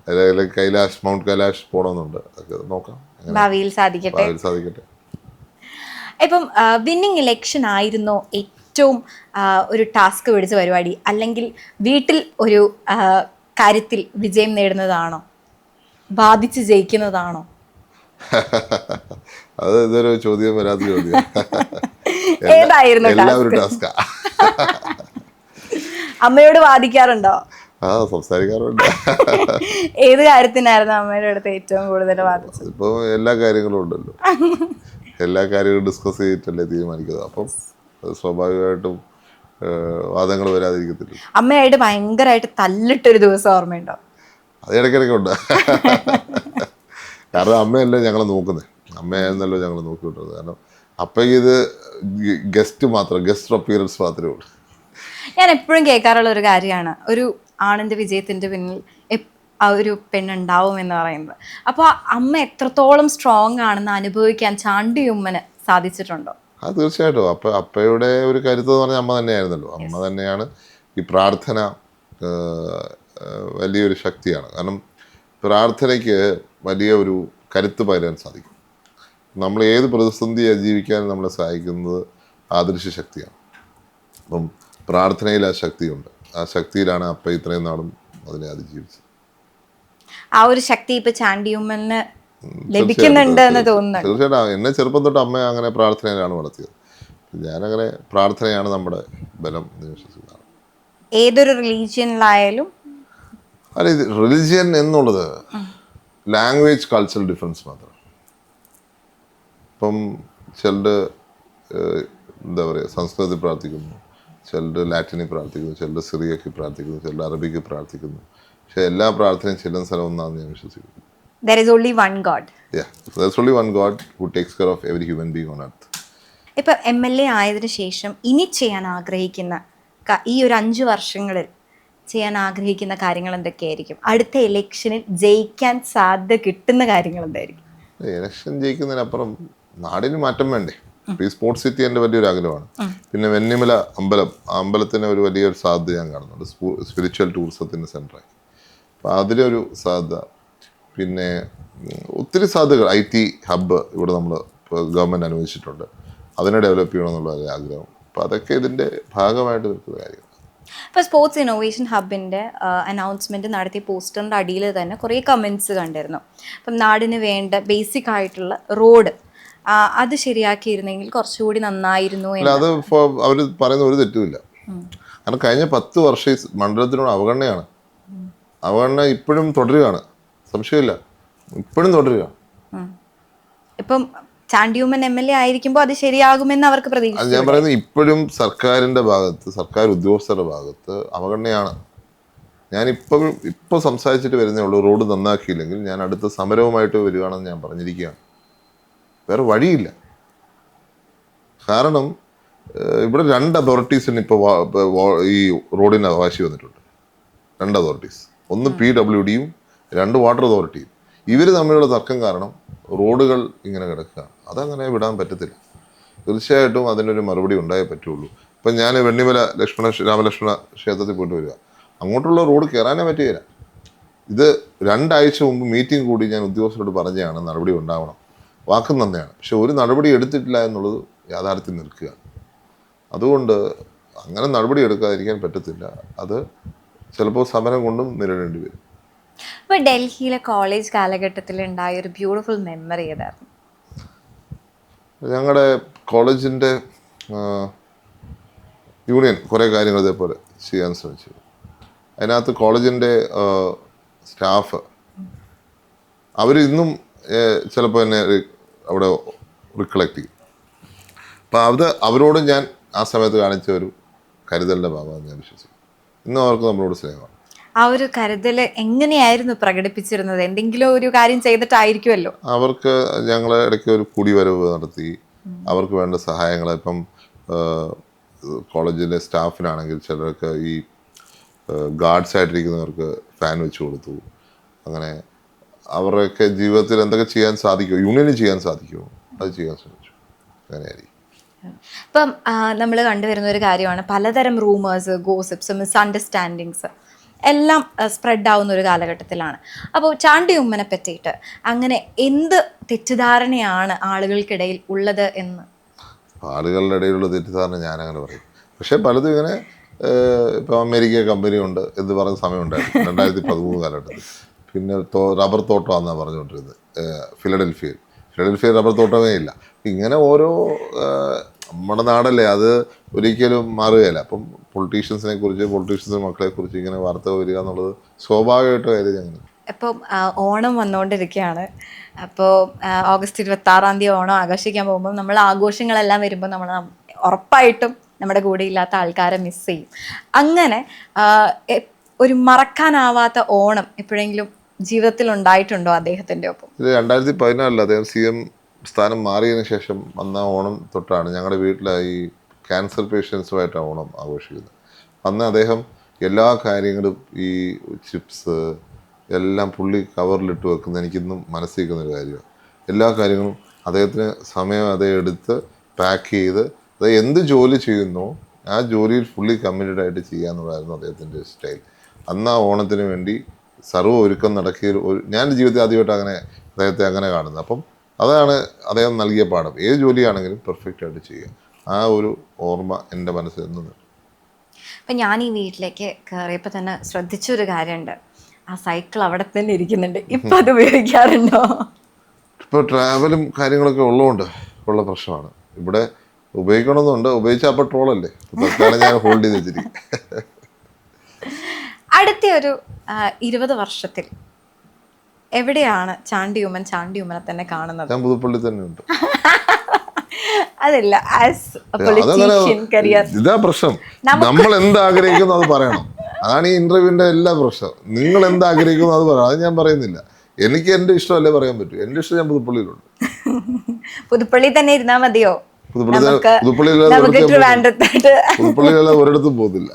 അല്ലെങ്കിൽ മൗണ്ട് കൈലാഷ് പോകണമെന്നുണ്ട്. അതൊക്കെ നോക്കാം, ഭാവിയിൽ സാധിക്കട്ടെ. ഇപ്പം വിന്നിങ് ഇലക്ഷൻ ആയിരുന്നോ ഏറ്റവും ഒരു ടാസ്ക് പിടിച്ച പരിപാടി, അല്ലെങ്കിൽ വീട്ടിൽ ഒരു കാര്യത്തിൽ വിജയം നേടുന്നതാണോ, ബാധിച്ച് ജയിക്കുന്നതാണോ? അത് ഇതൊരു ചോദ്യം വരാത്ത ചോദ്യം. ഏതായിരുന്നു എല്ലാവരും ടാസ്കാ. അമ്മയോട് വാദിക്കാറുണ്ടോ? സംസാരിക്കാറുണ്ട്. ഏത് കാര്യത്തിനായിരുന്നു അമ്മയുടെ അടുത്ത് ഏറ്റവും കൂടുതൽ വാദിച്ചത്? ഇപ്പൊ എല്ലാ കാര്യങ്ങളും ഉണ്ടല്ലോ, എല്ലാ കാര്യങ്ങളും ഡിസ്കസ് ചെയ്തിട്ടല്ലേ തീരുമാനിക്കുന്നത്. അപ്പം സ്വാഭാവികമായിട്ടും വാദങ്ങൾ വരാതിരിക്കത്തില്ല. അമ്മയായിട്ട് ഭയങ്കരമായിട്ട് തല്ലിട്ടൊരു ദിവസം ഓർമ്മയുണ്ടോ? അത് ഇടയ്ക്കിടയ്ക്കുണ്ട്. കാരണം അമ്മയല്ലേ ഞങ്ങളെ നോക്കുന്നത്, അമ്മയായിരുന്നല്ലോ ഞങ്ങൾ നോക്കിവിട്ടത്. കാരണം അപ്പയ്ക്ക് ഇത് ഗസ്റ്റ് അപ്പിയറൻസ് മാത്രമേ ഉള്ളൂ. ഞാൻ എപ്പോഴും കേൾക്കാറുള്ള ഒരു കാര്യമാണ്, ഒരു ആണിൻ്റെ വിജയത്തിൻ്റെ പിന്നിൽ ആ ഒരു പെണ്ണുണ്ടാവും എന്ന് പറയുന്നത്. അപ്പോൾ അമ്മ എത്രത്തോളം സ്ട്രോങ് ആണെന്ന് അനുഭവിക്കാൻ ചാണ്ടിയുമ്മന് സാധിച്ചിട്ടുണ്ടോ? തീർച്ചയായിട്ടും. അപ്പയുടെ ഒരു കരുത്ത് എന്ന് പറഞ്ഞാൽ അമ്മ തന്നെയായിരുന്നല്ലോ. അമ്മ തന്നെയാണ്. ഈ പ്രാർത്ഥന വലിയൊരു ശക്തിയാണ്. കാരണം പ്രാർത്ഥനയ്ക്ക് വലിയ ഒരു കരുത്ത് പകരാൻ സാധിക്കും. നമ്മൾ ഏത് പ്രതിസന്ധി അതിജീവിക്കാൻ നമ്മളെ സഹായിക്കുന്നത് ആദർശ ശക്തിയാണ്. അപ്പം പ്രാർത്ഥനയിൽ ആ ശക്തിയുണ്ട്. ആ ശക്തിയിലാണ് അപ്പ ഇത്രയും നാളും അതിനെ അതിജീവിച്ചത്. ആ ഒരു ശക്തി ഇപ്പൊ ചാണ്ടിയുമ്മന് ലഭിക്കുന്നുണ്ട് എന്ന് തോന്നുന്നു. തീർച്ചയായിട്ടും. എന്നെ ചെറുപ്പം തൊട്ട് അമ്മ അങ്ങനെ പ്രാർത്ഥനയിലാണ് വളർത്തിയത്. ഞാനങ്ങനെ പ്രാർത്ഥനയാണ് നമ്മുടെ ബലം എന്ന് വിശ്വസിക്കുന്നതാണ്. ഏതൊരു റിലീജിയനിലായാലും അല്ല, ഇത് റിലിജിയൻ എന്നുള്ളത് ലാംഗ്വേജ് കൾച്ചറൽ ഡിഫറൻസ് മാത്രമാണ്. ഇപ്പം ചിലർ എന്താ പറയുക, സംസ്കൃതത്തിൽ പ്രാർത്ഥിക്കുന്നു, ചിലർ ലാറ്റിനിൽ പ്രാർത്ഥിക്കുന്നു, ചിലർ സിറിയക്ക് പ്രാർത്ഥിക്കുന്നു, ചിലർ അറബിക്ക് പ്രാർത്ഥിക്കുന്നു. പക്ഷെ എല്ലാ പ്രാർത്ഥനയും ചെല്ലുന്ന സ്ഥലം ഒന്നാണെന്ന് ഞാൻ വിശ്വസിക്കുന്നു. There is only one God. Yeah, there's only one God who takes care of every human being on earth. ഇപ്പൊ MLA ആയതിനു ശേഷം ഇനി ചെയ്യാൻ ആഗ്രഹിക്കുന്ന ഈ ഒരു 5 വർഷങ്ങളിൽ ചെയ്യാൻ ആഗ്രഹിക്കുന്ന കാര്യങ്ങൾ എന്തൊക്കെയായിരിക്കും? അടുത്ത ഇലക്ഷനിൽ ജയിക്കാൻ സാധ്യത കിട്ടുന്ന കാര്യങ്ങൾ എന്തായിരിക്കും? ഇലക്ഷൻ ജയിക്കുന്നതിനപ്പുറം നാടിന് മാറ്റം വേണ്ടേ? ഈ സ്പോർട്സ് സിറ്റി എൻ്റെ വലിയൊരു ആഗ്രഹമാണ്. പിന്നെ വെന്നിമല അമ്പലം, ആ അമ്പലത്തിന് ഒരു വലിയൊരു സാധ്യത ഞാൻ കാണുന്നുണ്ട്. സ്പിരിച്വൽ ടൂറിസത്തിൻ്റെ സെൻ്ററായി. അപ്പോൾ അതിലൊരു സാധ്യത. പിന്നെ ഒത്തിരി സാധ്യതകൾ. IT ഹബ്ബ് ഇവിടെ നമ്മൾ ഗവൺമെൻറ് അനുവദിച്ചിട്ടുണ്ട്. അതിനെ ഡെവലപ്പ് ചെയ്യണമെന്നുള്ള ഒരു ആഗ്രഹം. അപ്പോൾ അതൊക്കെ ഇതിൻ്റെ ഭാഗമായിട്ട് നിൽക്കുന്ന കാര്യങ്ങൾ. ഇപ്പോൾ സ്പോർട്സ് ഇന്നോവേഷൻ ഹബിൻ്റെ അനൗൺസ്മെൻറ്റ് നടത്തിയ പോസ്റ്ററിൻ്റെ അടിയിൽ തന്നെ കുറേ കമൻറ്റ്സ് കണ്ടിരുന്നു. അപ്പം നാടിന് വേണ്ട ബേസിക് ആയിട്ടുള്ള റോഡ് അത് ശരിയാക്കിയിരുന്നെങ്കിൽ കുറച്ചുകൂടി നന്നായിരുന്നു. അത് അവർ പറയുന്ന ഒരു തെറ്റുമില്ല. കാരണം കഴിഞ്ഞ 10 വർഷം മണ്ഡലത്തിനോട് അവഗണനയാണ്. അവഗണന ഇപ്പോഴും തുടരുകയാണ്, സംശയമില്ല, ഇപ്പോഴും തുടരുക. ഇപ്പം ചാണ്ടിയുമ്മൻ MLA ആയിരിക്കുമ്പോൾ അത് ശരിയാകുമെന്ന് അവർക്ക് പ്രതീക്ഷ. ഞാൻ പറയുന്നത് ഇപ്പോഴും സർക്കാരിൻ്റെ ഭാഗത്ത്, സർക്കാർ ഉദ്യോഗസ്ഥരുടെ ഭാഗത്ത് അവഗണനയാണ്. ഞാൻ ഇപ്പോൾ സംസാരിച്ചിട്ട് വരുന്നേ ഉള്ളൂ. റോഡ് നന്നാക്കിയില്ലെങ്കിൽ ഞാൻ അടുത്ത സമരവുമായിട്ട് വരികയാണെന്ന് ഞാൻ പറഞ്ഞിരിക്കുകയാണ്. വേറെ വഴിയില്ല. കാരണം ഇവിടെ 2 അതോറിറ്റീസിന് ഇപ്പോൾ ഈ റോഡിന് അവകാശം വന്നിട്ടുണ്ട്. 2 അതോറിറ്റീസ്, ഒന്ന് PWDയും 2 വാട്ടർ അതോറിറ്റിയും. ഇവർ തമ്മിലുള്ള തർക്കം കാരണം റോഡുകൾ ഇങ്ങനെ കിടക്കുകയാണ്. അതങ്ങനെ വിടാൻ പറ്റത്തില്ല. തീർച്ചയായിട്ടും അതിനൊരു മറുപടി ഉണ്ടായേ പറ്റുള്ളൂ. ഇപ്പം ഞാൻ വെണ്ണിമല രാമലക്ഷ്മണ ക്ഷേത്രത്തിൽ പോയിട്ട് വരിക, അങ്ങോട്ടുള്ള റോഡ് കയറാനേ പറ്റുകയില്ല. ഇത് 2 ആഴ്ച മുമ്പ് മീറ്റിംഗ് കൂടി ഞാൻ ഉദ്യോഗസ്ഥരോട് പറഞ്ഞാണ് നടപടി ഉണ്ടാവണം, വാക്കും തന്നെയാണ്. പക്ഷെ ഒരു നടപടി എടുത്തിട്ടില്ല എന്നുള്ളത് യാഥാർത്ഥ്യം നിൽക്കുക. അതുകൊണ്ട് അങ്ങനെ നടപടി എടുക്കാതിരിക്കാൻ പറ്റത്തില്ല. അത് ചിലപ്പോൾ സമരം കൊണ്ടും നേരിടേണ്ടി വരും. ഇപ്പോൾ ഡൽഹിയിലെ കോളേജ് കാലഘട്ടത്തിൽ ഉണ്ടായ ഒരു ബ്യൂട്ടിഫുൾ മെമ്മറി ഏതായിരുന്നു? ഞങ്ങളുടെ കോളേജിൻ്റെ യൂണിയൻ കുറേ കാര്യങ്ങൾ ഇതേപോലെ ചെയ്യാൻ ശ്രമിച്ചു. അതിനകത്ത് കോളേജിൻ്റെ സ്റ്റാഫ് അവർ ഇന്നും ചിലപ്പോൾ എന്നെ അവിടെ റിക്കളക്ട് ചെയ്യും. അപ്പോൾ അവരോട് ഞാൻ ആ സമയത്ത് കാണിച്ച ഒരു കരുതലിൻ്റെ ഭാഗമാണ് ഞാൻ വിശ്വസിക്കുന്നു. ഇന്നും അവർക്ക് നമ്മളോട് സ്നേഹമാണ്. ആ ഒരു കരുതൽ എങ്ങനെയായിരുന്നു പ്രകടിപ്പിച്ചിരുന്നത്? എന്തെങ്കിലും ഒരു കാര്യം ചെയ്തിട്ടായിരിക്കുമല്ലോ. അവർക്ക് ഞങ്ങൾ ഇടയ്ക്ക് ഒരു കൂടിവരവ് നടത്തി. അവർക്ക് വേണ്ട സഹായങ്ങൾ, ഇപ്പം കോളേജിലെ സ്റ്റാഫിനാണെങ്കിൽ ചിലർക്ക് ഈ ഗാർഡ്സ് ആയിട്ടിരിക്കുന്നവർക്ക് ഫാൻ വെച്ച് കൊടുത്തു. അങ്ങനെ അവരുടെയൊക്കെ ജീവിതത്തിൽ എന്തൊക്കെ ചെയ്യാൻ സാധിക്കുമോ, യൂണിയന് ചെയ്യാൻ സാധിക്കുമോ അത് ചെയ്യാൻ ശ്രമിച്ചു. അങ്ങനെയായിരിക്കും. ഇപ്പം നമ്മൾ കണ്ടുവരുന്ന ഒരു കാര്യമാണ് പലതരം റൂമേഴ്സ്, ഗോസിപ്സ്, മിസ്അണ്ടർസ്റ്റാൻഡിങ്സ് എല്ലാം സ്പ്രെഡ് ആവുന്ന ഒരു കാലഘട്ടത്തിലാണ്. അപ്പോൾ ചാണ്ടിയുമ്മനെ പറ്റിയിട്ട് അങ്ങനെ എന്ത് തെറ്റിദ്ധാരണയാണ് ആളുകൾക്കിടയിൽ ഉള്ളത് എന്ന്? ആളുകളുടെ ഇടയിലുള്ള തെറ്റിദ്ധാരണ ഞാനങ്ങനെ പറയും. പക്ഷേ പലതും ഇങ്ങനെ ഇപ്പോൾ അമേരിക്ക കമ്പനി ഉണ്ട് എന്ന് പറഞ്ഞ സമയമുണ്ടായിരുന്നു 2013 കാലഘട്ടത്തിൽ. പിന്നെ റബ്ബർ തോട്ടമാണെന്നാണ് പറഞ്ഞുകൊണ്ടിരുന്നത് ഫിലഡൽഫിയയിൽ. ഫിലഡൽഫിയ റബ്ബർ തോട്ടമേ ഇല്ല. ഇങ്ങനെ ഓരോ നമ്മുടെ നാടല്ലേ, അത് ഒരിക്കലും മാറുകയില്ല. അപ്പം പൊളിറ്റീഷ്യൻസിനെ കുറിച്ച്, പൊളിറ്റീഷ്യൻസിൻ്റെ മക്കളെ കുറിച്ച് ഇങ്ങനെ വാർത്ത വരിക എന്നുള്ളത് സ്വാഭാവികമായിട്ട് കാര്യം. ഞങ്ങൾ ഇപ്പം ഓണം വന്നുകൊണ്ടിരിക്കുകയാണ്. അപ്പോൾ ഓഗസ്റ്റ് 26 ഓണം ആഘോഷിക്കാൻ പോകുമ്പോൾ നമ്മൾ ആഘോഷങ്ങളെല്ലാം വരുമ്പോൾ നമ്മൾ ഉറപ്പായിട്ടും നമ്മുടെ കൂടെ ഇല്ലാത്ത ആൾക്കാരെ മിസ് ചെയ്യും. അങ്ങനെ ഒരു മറക്കാനാവാത്ത ഓണം എപ്പോഴെങ്കിലും ജീവിതത്തിൽ ഉണ്ടായിട്ടുണ്ടോ അദ്ദേഹത്തിൻ്റെ ഒപ്പം? ഇത് 2014 അദ്ദേഹം CM സ്ഥാനം മാറിയതിന് ശേഷം വന്ന ഓണം തൊട്ടാണ് ഞങ്ങളുടെ വീട്ടിലായി ക്യാൻസർ പേഷ്യൻസുമായിട്ടാണ് ഓണം ആഘോഷിക്കുന്നത്. അന്ന് അദ്ദേഹം എല്ലാ കാര്യങ്ങളും ഈ ചിപ്സ് എല്ലാം പുള്ളി കവറിലിട്ട് വെക്കുന്നത് എനിക്കിന്നും മനസ്സിരിക്കുന്നൊരു കാര്യമാണ്. എല്ലാ കാര്യങ്ങളും അദ്ദേഹത്തിന് സമയം അതേ എടുത്ത് പാക്ക് ചെയ്ത് അത് എന്ത് ജോലി ചെയ്യുന്നോ ആ ജോലിയിൽ ഫുള്ളി കമ്മിറ്റഡ് ആയിട്ട് ചെയ്യുക എന്നുള്ളതായിരുന്നു അദ്ദേഹത്തിൻ്റെ സ്റ്റൈൽ. അന്ന് ആ ഓണത്തിന് വേണ്ടി സർവ്വ ഒരുക്കം നടക്കിയ ഞാൻ ജീവിതത്തിൽ ആദ്യമായിട്ട് അദ്ദേഹത്തെ അങ്ങനെ കാണുന്നത്. അപ്പം അതാണ് അദ്ദേഹം നൽകിയ പാഠം. ഏത് ജോലിയാണെങ്കിലും പെർഫെക്റ്റ് ആയിട്ട് ചെയ്യുക. ആ ഒരു ഓർമ്മ എൻ്റെ മനസ്സിൽ നിന്നുണ്ട്. അപ്പം ഞാൻ ഈ വീട്ടിലേക്ക് കയറിയപ്പോൾ തന്നെ ശ്രദ്ധിച്ചൊരു കാര്യമുണ്ട്, ആ സൈക്കിൾ അവിടെ തന്നെ ഇരിക്കുന്നുണ്ട്. ഇപ്പം അത് ഉപയോഗിക്കാറുണ്ടോ? ഇപ്പോൾ ട്രാവലും കാര്യങ്ങളൊക്കെ ഉള്ളതുകൊണ്ട് ഉള്ള പ്രശ്നമാണ്. ഇവിടെ ഉപയോഗിക്കണമെന്നുണ്ട്, ഉപയോഗിച്ചാൽ അപ്പോൾ ട്രോളല്ലേ. തൽക്കാലം ഞാൻ ഹോൾഡ് ചെയ്ത് വെച്ചിരിക്കും. അടുത്ത ഒരു 20 വർഷത്തിൽ എവിടെയാണ് ചാണ്ടിയുമ്മനെ തന്നെ കാണുന്നത്? ഞാൻ പുതുപ്പള്ളി തന്നെ ഉണ്ട്. അതല്ല, ആസ് എ പൊളിറ്റീഷ്യൻ കരിയർ. ഇതാ പ്രശ്നം. നമ്മൾ എന്താഗ്രഹിക്കുന്നു അത് പറയണം. അതാണ് ഈ ഇന്റർവ്യൂവിന്റെ എല്ലാ പ്രശ്നം. നിങ്ങൾ എന്താഗ്രഹിക്കുന്നു അത് പറയണം. അത് ഞാൻ പറയുന്നില്ല. എനിക്ക് എൻ്റെ ഇഷ്ടമല്ലേ പറയാൻ പറ്റൂ. എൻ്റെ ഇഷ്ടം ഞാൻ പുതുപ്പള്ളിയിലുണ്ട്. പുതുപ്പള്ളി തന്നെ ഇരുന്നാൽ മതിയോ? പുതുപ്പള്ളിയിലല്ലാതെ ഒരിടത്തും പോകുന്നില്ല.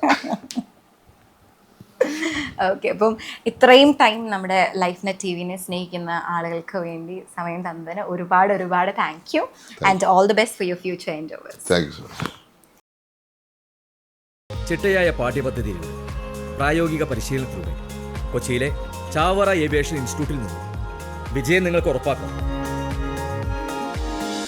ഓക്കെ, അപ്പം ഇത്രയും ടൈം നമ്മുടെ ലൈഫ്നെറ്റ് ടിവിനെ സ്നേഹിക്കുന്ന ആളുകൾക്ക് വേണ്ടി സമയം തന്നതിന് ഒരുപാട് thank you and all the best for your future endeavours. Thank you so much. ചിട്ടയായ പാഠ്യപദ്ധതിയിലൂടെ പ്രായോഗിക പരിശീലനത്തിലൂടെ കൊച്ചിയിലെ ചാവറ ഏവിയേഷൻ ഇൻസ്റ്റിറ്റ്യൂട്ടിൽ നിന്നും വിജയം നിങ്ങൾക്ക് ഉറപ്പാക്കാം.